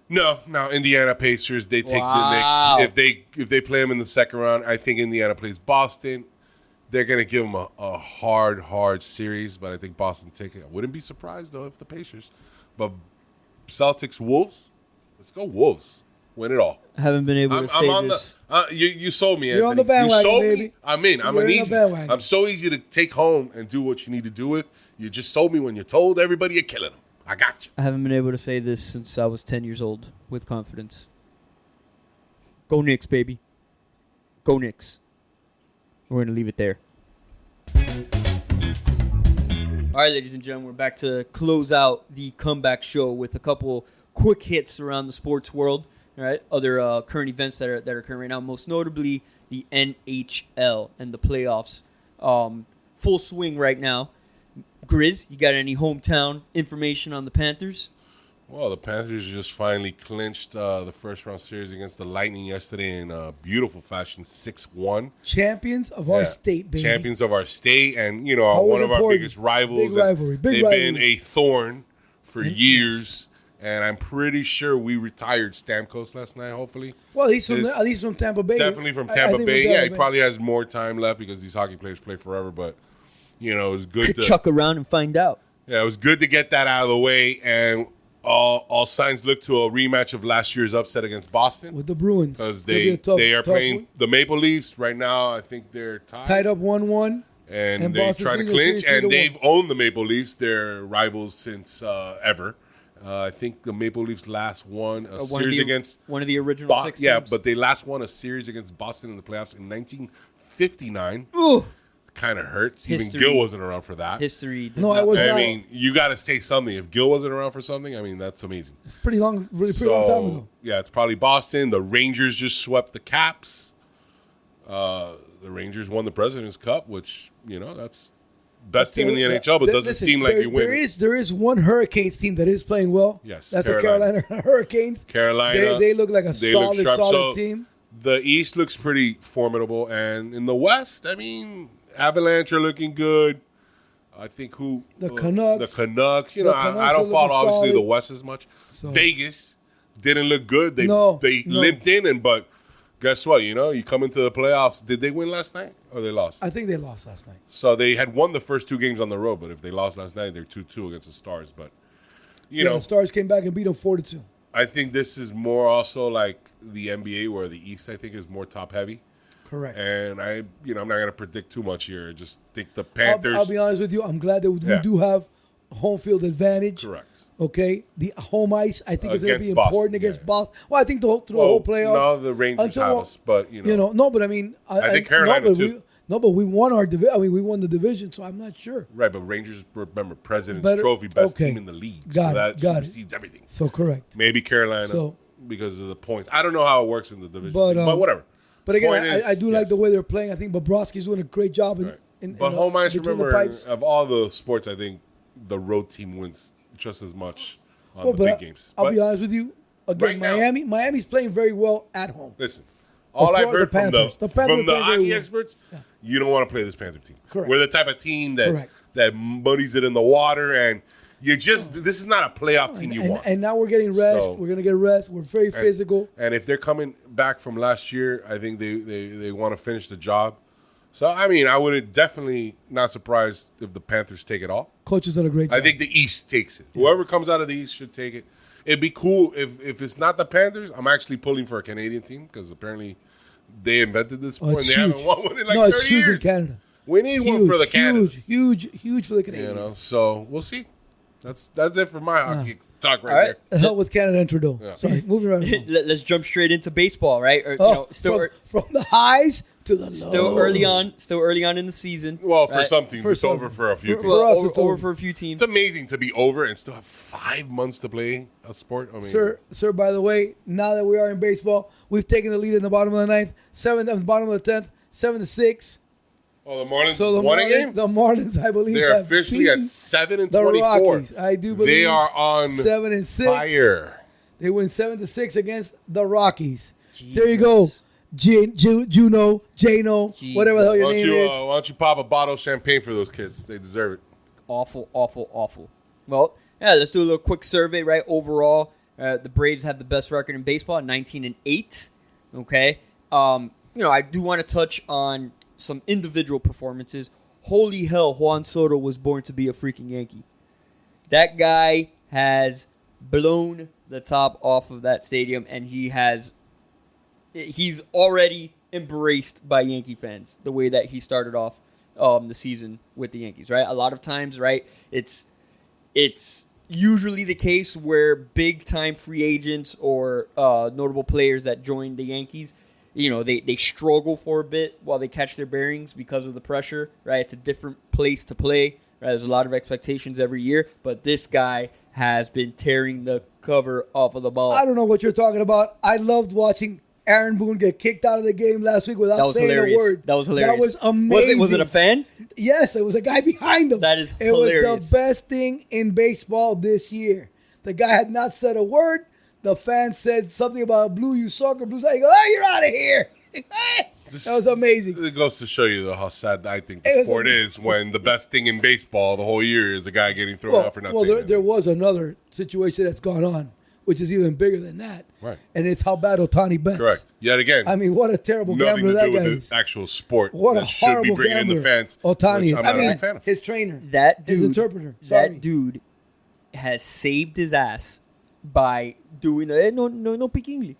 no, Indiana Pacers, they take the Knicks. If they play them in the second round, I think Indiana plays Boston. They're going to give them a hard series, but I think Boston take it. I wouldn't be surprised, though, if the Pacers. But Celtics, Wolves, let's go Wolves. Win it all. I haven't been able to say this. You sold me, You're Anthony. on the bandwagon, you sold baby. me. I'm in. I'm You're an in the easy. bandwagon. I'm so easy to take home and do what you need to do with. You just sold me when you told everybody you're killing them. I got you. I haven't been able to say this since I was 10 years old with confidence. Go Knicks, baby. Go Knicks. We're going to leave it there. All right, ladies and gentlemen, we're back to close out the comeback show with a couple quick hits around the sports world. All right, other current events that are occurring right now, most notably the NHL and the playoffs. Full swing right now. Grizz, you got any hometown information on the Panthers? Well, the Panthers just finally clinched the first-round series against the Lightning yesterday in beautiful fashion, 6-1. Champions of our state, baby. Champions of our state, and, Always one of our important. biggest rivals. Big rivalry. They've been a thorn for years, and I'm pretty sure we retired Stamkos last night, hopefully. Well, at least from Tampa Bay. Definitely from I Tampa think Bay. from Yeah, Tampa he Bay. probably has more time left because these hockey players play forever, but, it was good Could to... chuck around and find out. Yeah, it was good to get that out of the way, and all signs look to a rematch of last year's upset against Boston. With the Bruins. Because It's gonna be a they are tough playing one. the Maple Leafs right now. I think they're tied. Tied up 1-1. And And they Boston's try to leading the clinch, series and 3-1. they've owned the Maple Leafs. They're rivals since ever. I think the Maple Leafs last won a series against one of the original 6 teams. Yeah, but they last won a series against Boston in the playoffs in 1959. Ooh, Kind of hurts. History. Even Gil wasn't around for that. history. Does No, not I was I not. mean, you got to say something. If Gil wasn't around for something, I mean, that's amazing. It's pretty long time ago. Yeah, it's probably Boston. The Rangers just swept the Caps. The Rangers won the President's Cup, which, that's best team in the NHL, but doesn't seem like they win. There is one Hurricanes team that is playing well. Yes, That's Carolina. the Carolina Hurricanes. Carolina. They look like a They look sharp. solid So, team. The East looks pretty formidable, and in the West, I mean, Avalanche are looking good. I think The Canucks. The Canucks. The I Canucks don't are follow looking obviously solid. the West as much. So- Vegas didn't look good. They No. limped in, but guess what? You come into the playoffs. Did they win last night or they lost? I think they lost last night. So they had won the first 2 games on the road, but if they lost last night, they're 2-2 against the Stars. But The Stars came back and beat them 4-2. I think this is more also like the NBA, where the East I think is more top heavy. Correct. And I'm not going to predict too much here. I just think the Panthers. I'll be honest with you. I'm glad that we do have home field advantage. Correct. Okay, the home ice I think is going to be Against Boston, important against yeah. Boston. Well, I think through the whole playoffs. No, the Rangers have us, but No, but I mean, I think Carolina too. But we won our division. I mean, we won the division, so I'm not sure. Right, but Rangers, remember, President's Better- Trophy, best okay. team in the league. Got so that it, got it. supersedes everything. So correct. Maybe Carolina So- because of the points. I don't know how it works in the division, But, but whatever. But again, Point is, I do like yes. the way they're playing. I think Bobrovsky's doing a great job Right. in But home ice, between the remember, pipes. of all the sports, I think the road team wins just as much on Well, the but big games. I'll But be honest with you. Again, right now- Miami's playing very well at home. listen, all Before I've heard the Panthers. The Panthers from the play very hockey well. experts, you don't want to play this Panther team. Correct. We're the type of team Correct. that muddies it in the water, and this is not a playoff team you want. And now we're getting rest. So- We're going to get rest. We're very physical. And if they're coming back from last year, I think they want to finish the job. So, I mean, I would definitely not surprised if the Panthers take it all. Coach has done a great job. I think the East takes it. Whoever comes out of the East should take it. It'd be cool if it's not the Panthers. I'm actually pulling for a Canadian team because apparently they invented this sport and it's they huge. haven't won one in like No, 30 it's huge years. in Canada. We need one for the Canadas. Huge for the Canadians. So we'll see. That's it for my hockey talk right, All right. there. The hell with Canada and Trudeau. Yeah. Sorry, moving right along. Let's jump straight into baseball, right? Or, From the highs to the lows. still early on in the season. Well, for right? some teams, For it's some- over for a few for- teams. for Well, us, over, it's over over. for a few teams. It's amazing to be over and still have 5 months to play a sport. I mean, Sir, by the way, now that we are in baseball, we've taken the lead in the bottom of the ninth, bottom of the 10th, 7-6. the Marlins So the won a Marlins, game. the Marlins, I believe, They're have officially at beaten 7-24. the Rockies. I do believe they are on 7-6. fire. They win 7-6 against the Rockies. There you go, Juno, Jano, whatever the hell your Why name don't you is. why don't you pop a bottle of champagne for those kids? They deserve it. Awful. Well, yeah, let's do a little quick survey, right? Overall, the Braves have the best record in baseball, 19-8. Okay. I do want to touch on some individual performances. Holy hell, Juan Soto was born to be a freaking Yankee. That guy has blown the top off of that stadium, and he's already embraced by Yankee fans the way that he started off the season with the Yankees, right? A lot of times, right, it's usually the case where big-time free agents or notable players that join the Yankees, they struggle for a bit while they catch their bearings because of the pressure, right? It's a different place to play, right? There's a lot of expectations every year, but this guy has been tearing the cover off of the ball. I don't know what you're talking about. I loved watching Aaron Boone get kicked out of the game last week without saying a word. That was hilarious. That was amazing. Was it a fan? Yes, it was a guy behind him. That is It hilarious. was the best thing in baseball this year. The guy had not said a word. The fan said something about blue, you sucker, blue. He goes, you're out of here. That was amazing. It goes to show you how sad I think It the was sport is when the best thing in baseball the whole year is a guy getting thrown out for not saying there anything. was another situation that's gone on, which is even bigger than that. Right. And it's how bad Otani bets. Correct. Yet again, I mean, what a terrible nothing gambler to that do guy with is. the actual sport What a that should be horrible bringing in the gambler fans. Otani which is. I'm not a I big fan mean, of. his trainer. That His dude, interpreter. Sorry. That dude has saved his ass by doing the no piquingly.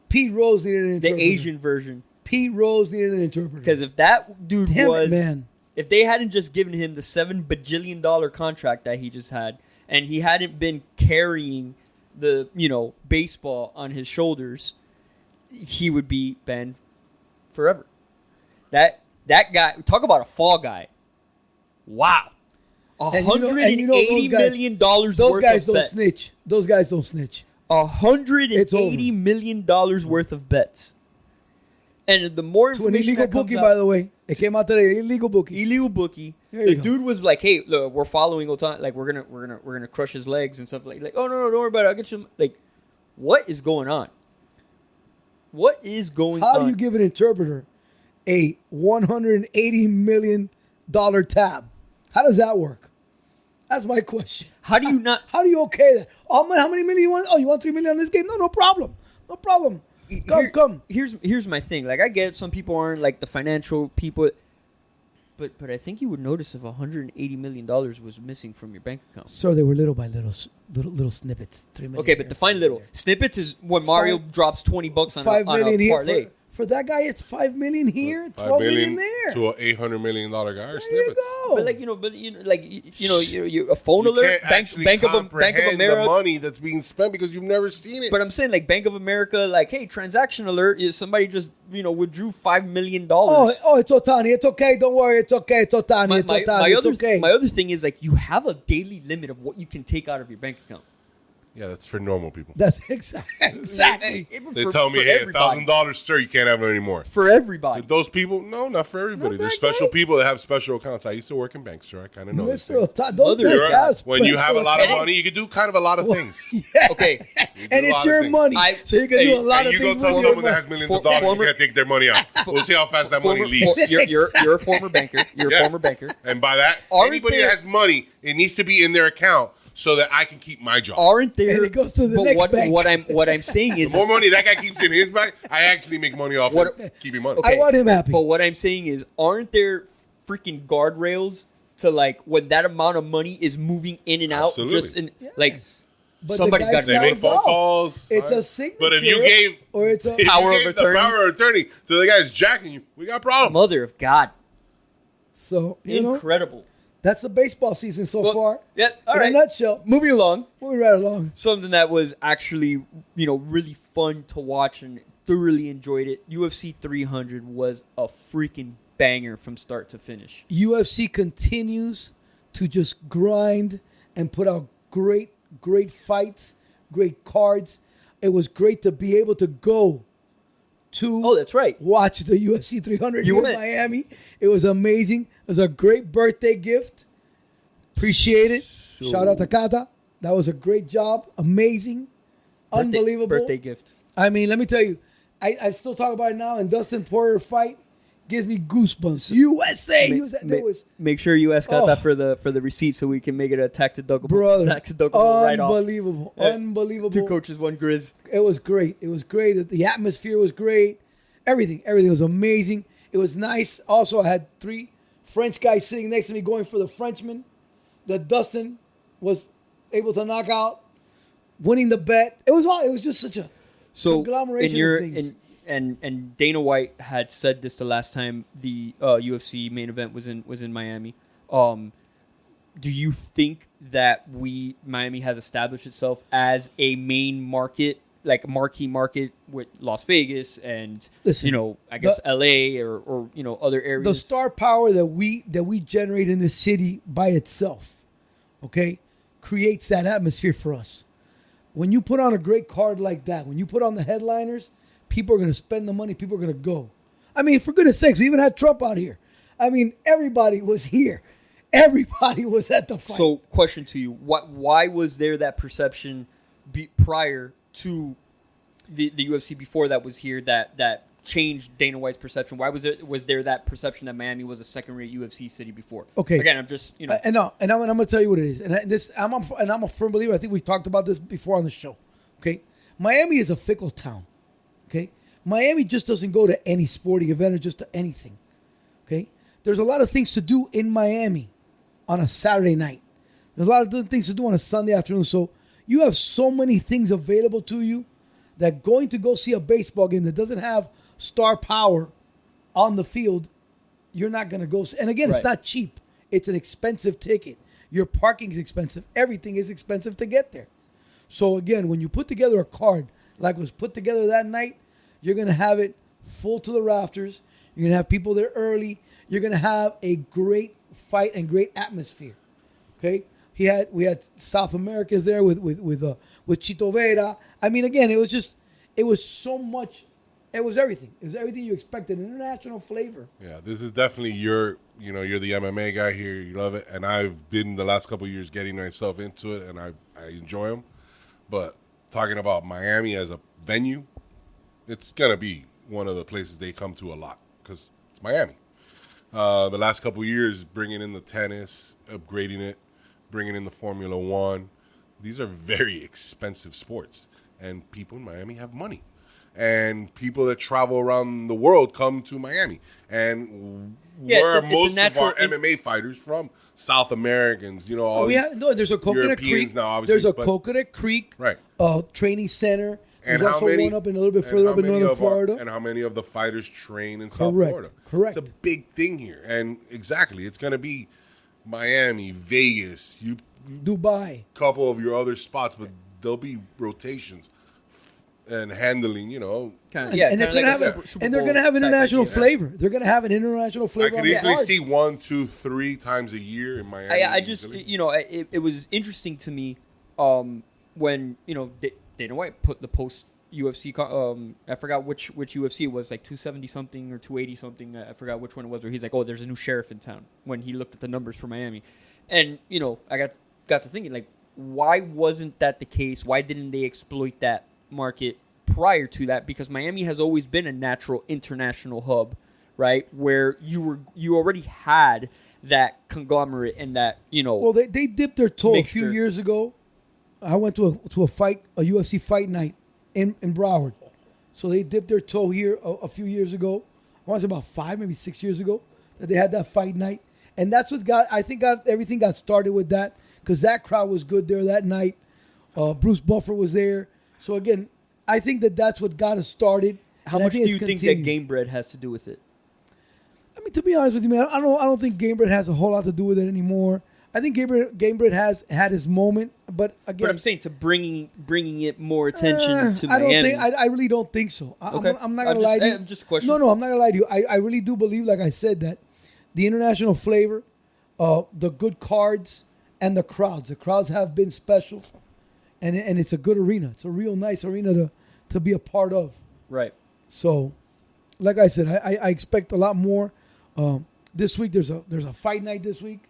Pete Rose needed an The interpreter. Asian version. Pete Rose needed an interpreter. Because if that dude Damn was it, man. if they hadn't just given him the $7 bajillion contract that he just had, and he hadn't been carrying the baseball on his shoulders, he would be banned forever. That guy, talk about a fall guy. Wow. $180 million those worth guys of don't bets. snitch. Those guys don't snitch. $180 million worth of bets. And the more To an information illegal that comes bookie, out, by the way. It came out today. Illegal bookie. illegal bookie. There The you go. dude was like, "Hey, look, we're following Otani. Like, we're gonna crush his legs and stuff like. Oh no, don't worry about it. I'll get you. Like, what is going on? What is going on? How do you give an interpreter a $180 million tab? How does that work? That's my question. How do you not? How do you okay that? How many million you want? Oh, you want $3 million on this game? No problem. No problem. Come. Here's my thing. Like, I get some people aren't like the financial people, but I think you would notice if $180 million was missing from your bank account. So they were little by little snippets. 3 million. Okay, but here, define 5 little. million Snippets is when Mario drops $20 on $5 a million here. parlay. For that guy, it's $5 million here, $5 $12 million there. to an $800 million guy or There you snippets. go. But you a phone You alert, can't actually Bank of comprehend America. the money that's being spent because you've never seen it. But I'm saying, like, Bank of America, like, hey, transaction alert is somebody just withdrew $5 million. Oh, it's Otani. It's okay. Don't worry. It's okay. It's Otani. It's Otani. It's okay. My other thing is, like, you have a daily limit of what you can take out of your bank account. Yeah, that's for normal people. That's exactly. They tell me, hey, $1,000, sir, you can't have it anymore. For everybody. But those people, no, not for everybody. Not There's that special guy. people that have special accounts. I used to work in banks, sir. I kind of know these Mr. things. Otani. Those Mother- guys have When you have a lot of special money, you can do kind of a lot of things. Okay. You do and a it's lot of your things. money, so you can do a lot And of you go things tell with your someone that money. has millions of dollars, Former- you can't take their money out. We'll see how fast that money leaves. You're a former banker. You're a Yeah. former banker. And by that, Aren't anybody there- that has money, it needs to be in their account so that I can keep my job. Aren't there? And it goes to the but next bank. What I'm saying is The more money that guy keeps in his bank, I actually make money off What- of keeping money. I want him happy. But what I'm saying is, aren't there freaking guardrails to, like, when that amount of money is moving in and out? Absolutely. Just in, like, But somebody's the guy got They to make sounds phone off. calls. It's a But signature. if you gave or it's a if you Power of gave the attorney. power of attorney to the guy that's jacking you, we got a problem. Mother of God, so incredible. that's the baseball season so Well, far. Yeah. All In right. a nutshell, Moving along. moving right along. Something that was actually, really fun to watch and thoroughly enjoyed it. UFC 300 was a freaking banger from start to finish. UFC continues to just grind and put out great fights, great cards. It was great to be able to go to Oh, that's right. watch the UFC 300 You here went. in Miami. It was amazing. It was a great birthday gift. Appreciate it. Shout out to Kata. That was a great job. Amazing. Unbelievable. Birthday gift. I mean, let me tell you, I still talk about it now. And Dustin Poirier fight gives me goosebumps. USA. There was Make sure you ask Kata Oh. for the receipt so we can make it a tax deductible write-off. unbelievable. Unbelievable. Two coaches, one Grizz. It was great. It was great. The atmosphere was great. Everything was amazing. It was nice. Also, I had 3 French guys sitting next to me going for the Frenchman that Dustin was able to knock out, winning the bet. It was just such a conglomeration of things. And Dana White had said this the last time the UFC main event was in Miami. Do you think that Miami has established itself as a main market, like marquee market with Las Vegas and Listen, I guess LA or other areas? The star power that we generate in this city by itself, okay, creates that atmosphere for us. When you put on a great card like that, when you put on the headliners, people are going to spend the money. People are going to go. I mean, for goodness sakes, we even had Trump out here. I mean, everybody was here. Everybody was at the fight. So, question to you: why was there that perception prior to the UFC before that was here that changed Dana White's perception? Why was there that perception that Miami was a second-rate UFC city before? Okay. Again, I'm just and I'm going to tell you what it is. I'm a firm believer. I think we talked about this before on the show. Okay, Miami is a fickle town. Okay, Miami just doesn't go to any sporting event or just to anything. Okay, there's a lot of things to do in Miami on a Saturday night. There's a lot of things to do on a Sunday afternoon. So you have so many things available to you that going to go see a baseball game that doesn't have star power on the field you're not going to go. And again, it's not cheap. It's an expensive ticket. Your parking is expensive. Everything is expensive to get there. So again, when you put together a card like was put together that night, you're going to have it full to the rafters. You're going to have people there early. You're going to have a great fight and great atmosphere. Okay? We had South Americans there with Chito Vera. I mean, again, it was so much. It was everything. It was everything you expected. An international flavor. Yeah, this is definitely you're the MMA guy here. You love it. And I've been the last couple of years getting myself into it, and I enjoy them. But talking about Miami as a venue, it's going to be one of the places they come to a lot because it's Miami. The last couple of years, bringing in the tennis, upgrading it, bringing in the Formula One. These are very expensive sports, and people in Miami have money. And people that travel around the world come to Miami. And most of our MMA fighters from? South Americans, all there's a Coconut Creek. Now, obviously, there's a Coconut Creek training center. And there's also one up a little bit further up in northern Florida. And how many of the fighters train in South Florida? Correct. It's a big thing here. And exactly, it's going to be Miami, Vegas, Dubai. A couple of your other spots, but there'll be rotations. And handling, and it's gonna have and they're gonna have international flavor. They're gonna have an international flavor. I could easily see 1, 2, 3 times a year in Miami. I just it was interesting to me when Dana White put the post UFC. I forgot which UFC it was, like 270 something or 280 something. I forgot which one it was. Where he's like, oh, there's a new sheriff in town. When he looked at the numbers for Miami, and I got to thinking, like, why wasn't that the case? Why didn't they exploit that market prior to that? Because Miami has always been a natural international hub, right? Where you already had that conglomerate and that Well, they dipped their toe mixture. A few years ago. I went to a UFC fight night in Broward. So they dipped their toe here a few years ago. I want to say about 5, maybe 6 years ago that they had that fight night, and that's what everything got started with that, because that crowd was good there that night. Bruce Buffer was there. So again, I think that's what got us started. How much do you think that Game Bread has to do with it? I mean, to be honest with you, man, I don't think Game Bread has a whole lot to do with it anymore. I think Game Bread has had his moment, but again, but I'm saying to bringing it more attention to Miami. I really don't think so. Okay. I'm not gonna lie to you. Just a question. No, I'm not gonna lie to you. I really do believe, like I said, that the international flavor, the good cards, and the crowds. The crowds have been special. And it's a good arena. It's a real nice arena to be a part of. Right. So, like I said, I expect a lot more. This week there's a fight night this week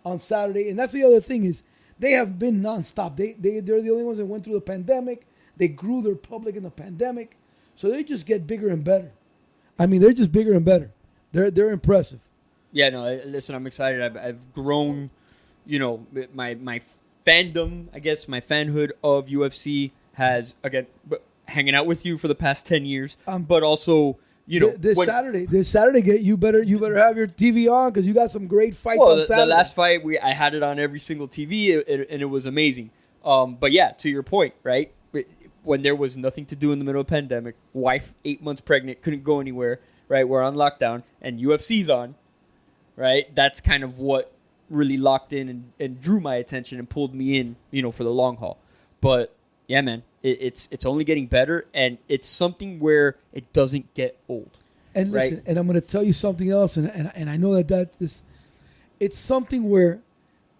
on Saturday, and that's the other thing is they have been nonstop. They're the only ones that went through the pandemic. They grew their public in the pandemic, so they just get bigger and better. I mean, they're just bigger and better. They're impressive. Yeah. No. Listen, I'm excited. I've grown. My fandom, I guess, my fanhood of UFC has, again, hanging out with you for the past 10 years, but also, this Saturday, you better have your TV on because you got some great fights on Saturday. The last fight, I had it on every single TV, and it was amazing. But yeah, to your point, right? When there was nothing to do in the middle of the pandemic, wife 8 months pregnant, couldn't go anywhere, right? We're on lockdown, and UFC's on, right? That's kind of what really locked in and drew my attention and pulled me in, for the long haul. But yeah, man, it's only getting better, and it's something where it doesn't get old. And listen, right? And I'm going to tell you something else, and I know it's something where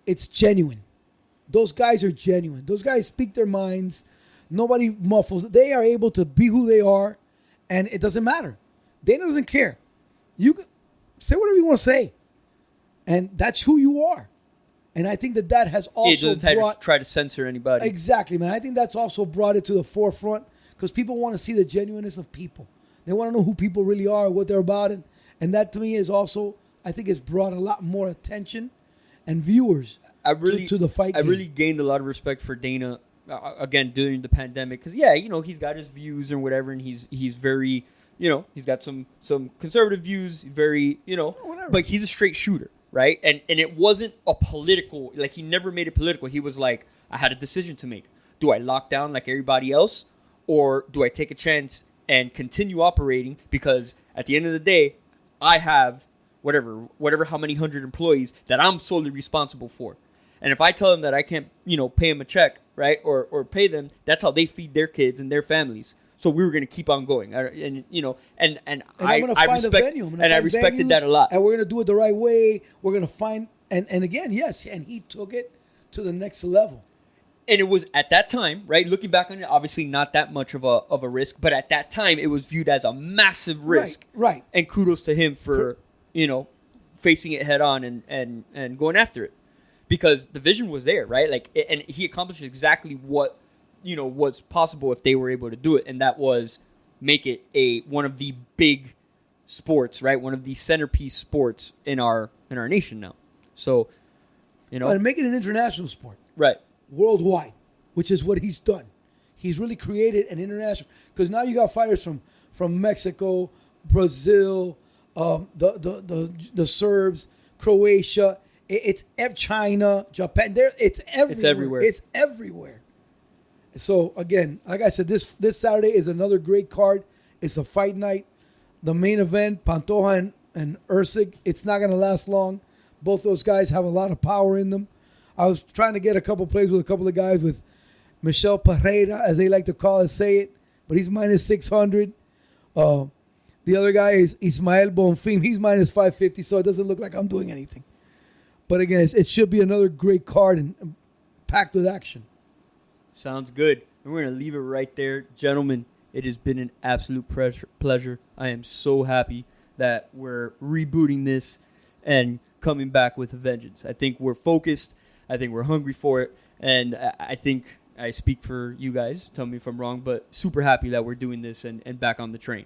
it's genuine. Those guys are genuine. Those guys speak their minds. Nobody muffles. They are able to be who they are, and it doesn't matter. Dana doesn't care. You can say whatever you want to say. And that's who you are. And I think that has also try to censor anybody. Exactly, man. I think that's also brought it to the forefront because people want to see the genuineness of people. They want to know who people really are, what they're about. And that, to me, is also, I think it's brought a lot more attention and viewers to the fight game. I really gained a lot of respect for Dana, again, during the pandemic. Because, yeah, he's got his views and whatever, and he's very, he's got some conservative views, very, but he's a straight shooter. Right? And it wasn't a political, like he never made it political. He was like, I had a decision to make. Do I lock down like everybody else? Or do I take a chance and continue operating? Because at the end of the day, I have, whatever how many hundred employees that I'm solely responsible for. And if I tell them that I can't, pay them a check, right, or pay them, that's how they feed their kids and their families. So we were going to keep on going, and I respected that a lot. And we're going to do it the right way. We're going to find, and again, yes, and he took it to the next level. And it was at that time, right? Looking back on it, obviously not that much of a risk, but at that time it was viewed as a massive risk. Right. And kudos to him for facing it head on and going after it. Because the vision was there, right? And he accomplished exactly what was possible if they were able to do it, and that was make it one of the big sports, right? One of the centerpiece sports in our nation now. So, and make it an international sport, right? Worldwide, which is what he's done. He's really created an international, because now you got fighters from Mexico, Brazil, the Serbs, Croatia. It's China, Japan. It's everywhere. It's everywhere. So again, like I said, this Saturday is another great card. It's a fight night. The main event, Pantoja and Usyk. It's not going to last long. Both those guys have a lot of power in them. I was trying to get a couple plays with a couple of guys with Michel Pereira, as they like to say it, but he's minus 600. The other guy is Ismael Bonfim. He's minus 550, so it doesn't look like I'm doing anything. But again, it should be another great card and packed with action. Sounds good. And we're going to leave it right there. Gentlemen, it has been an absolute pleasure. I am so happy that we're rebooting this and coming back with a vengeance. I think we're focused. I think we're hungry for it. And I think I speak for you guys. Tell me if I'm wrong, but super happy that we're doing this and back on the train.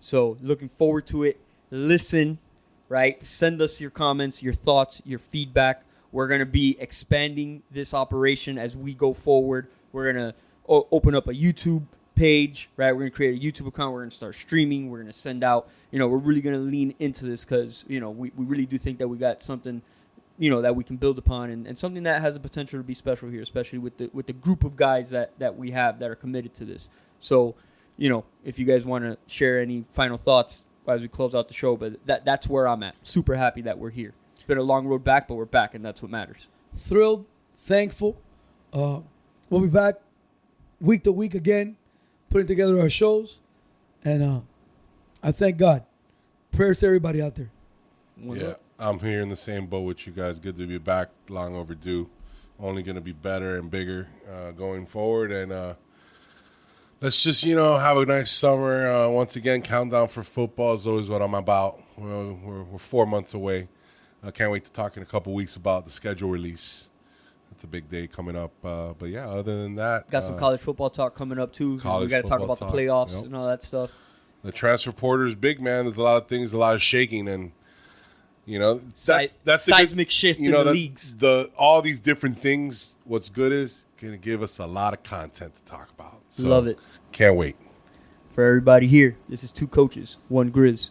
So looking forward to it. Listen. Right? Send us your comments, your thoughts, your feedback. We're going to be expanding this operation as we go forward. We're going to open up a YouTube page, right? We're going to create a YouTube account. We're going to start streaming. We're going to send out, we're really going to lean into this because, we really do think that we got something, that we can build upon and something that has the potential to be special here, especially with the group of guys that we have that are committed to this. So, if you guys want to share any final thoughts as we close out the show, but that's where I'm at. Super happy that we're here. It's been a long road back, but we're back, and that's what matters. Thrilled, thankful. We'll be back week to week again, putting together our shows, and I thank God. Prayers to everybody out there. Yeah, I'm here in the same boat with you guys. Good to be back. Long overdue. Only going to be better and bigger going forward, and let's just, have a nice summer. Once again, countdown for football is always what I'm about. We're 4 months away. I can't wait to talk in a couple weeks about the schedule release. It's a big day coming up. But, yeah, other than that. Got some college football talk coming up, too. We got to talk about the playoffs and all that stuff. The transfer portal is big, man. There's a lot of things, a lot of shaking. And, that's seismic shift in the leagues. All these different things, what's good is going to give us a lot of content to talk about. So, love it. Can't wait. For everybody here, this is Two Coaches, One Grizz.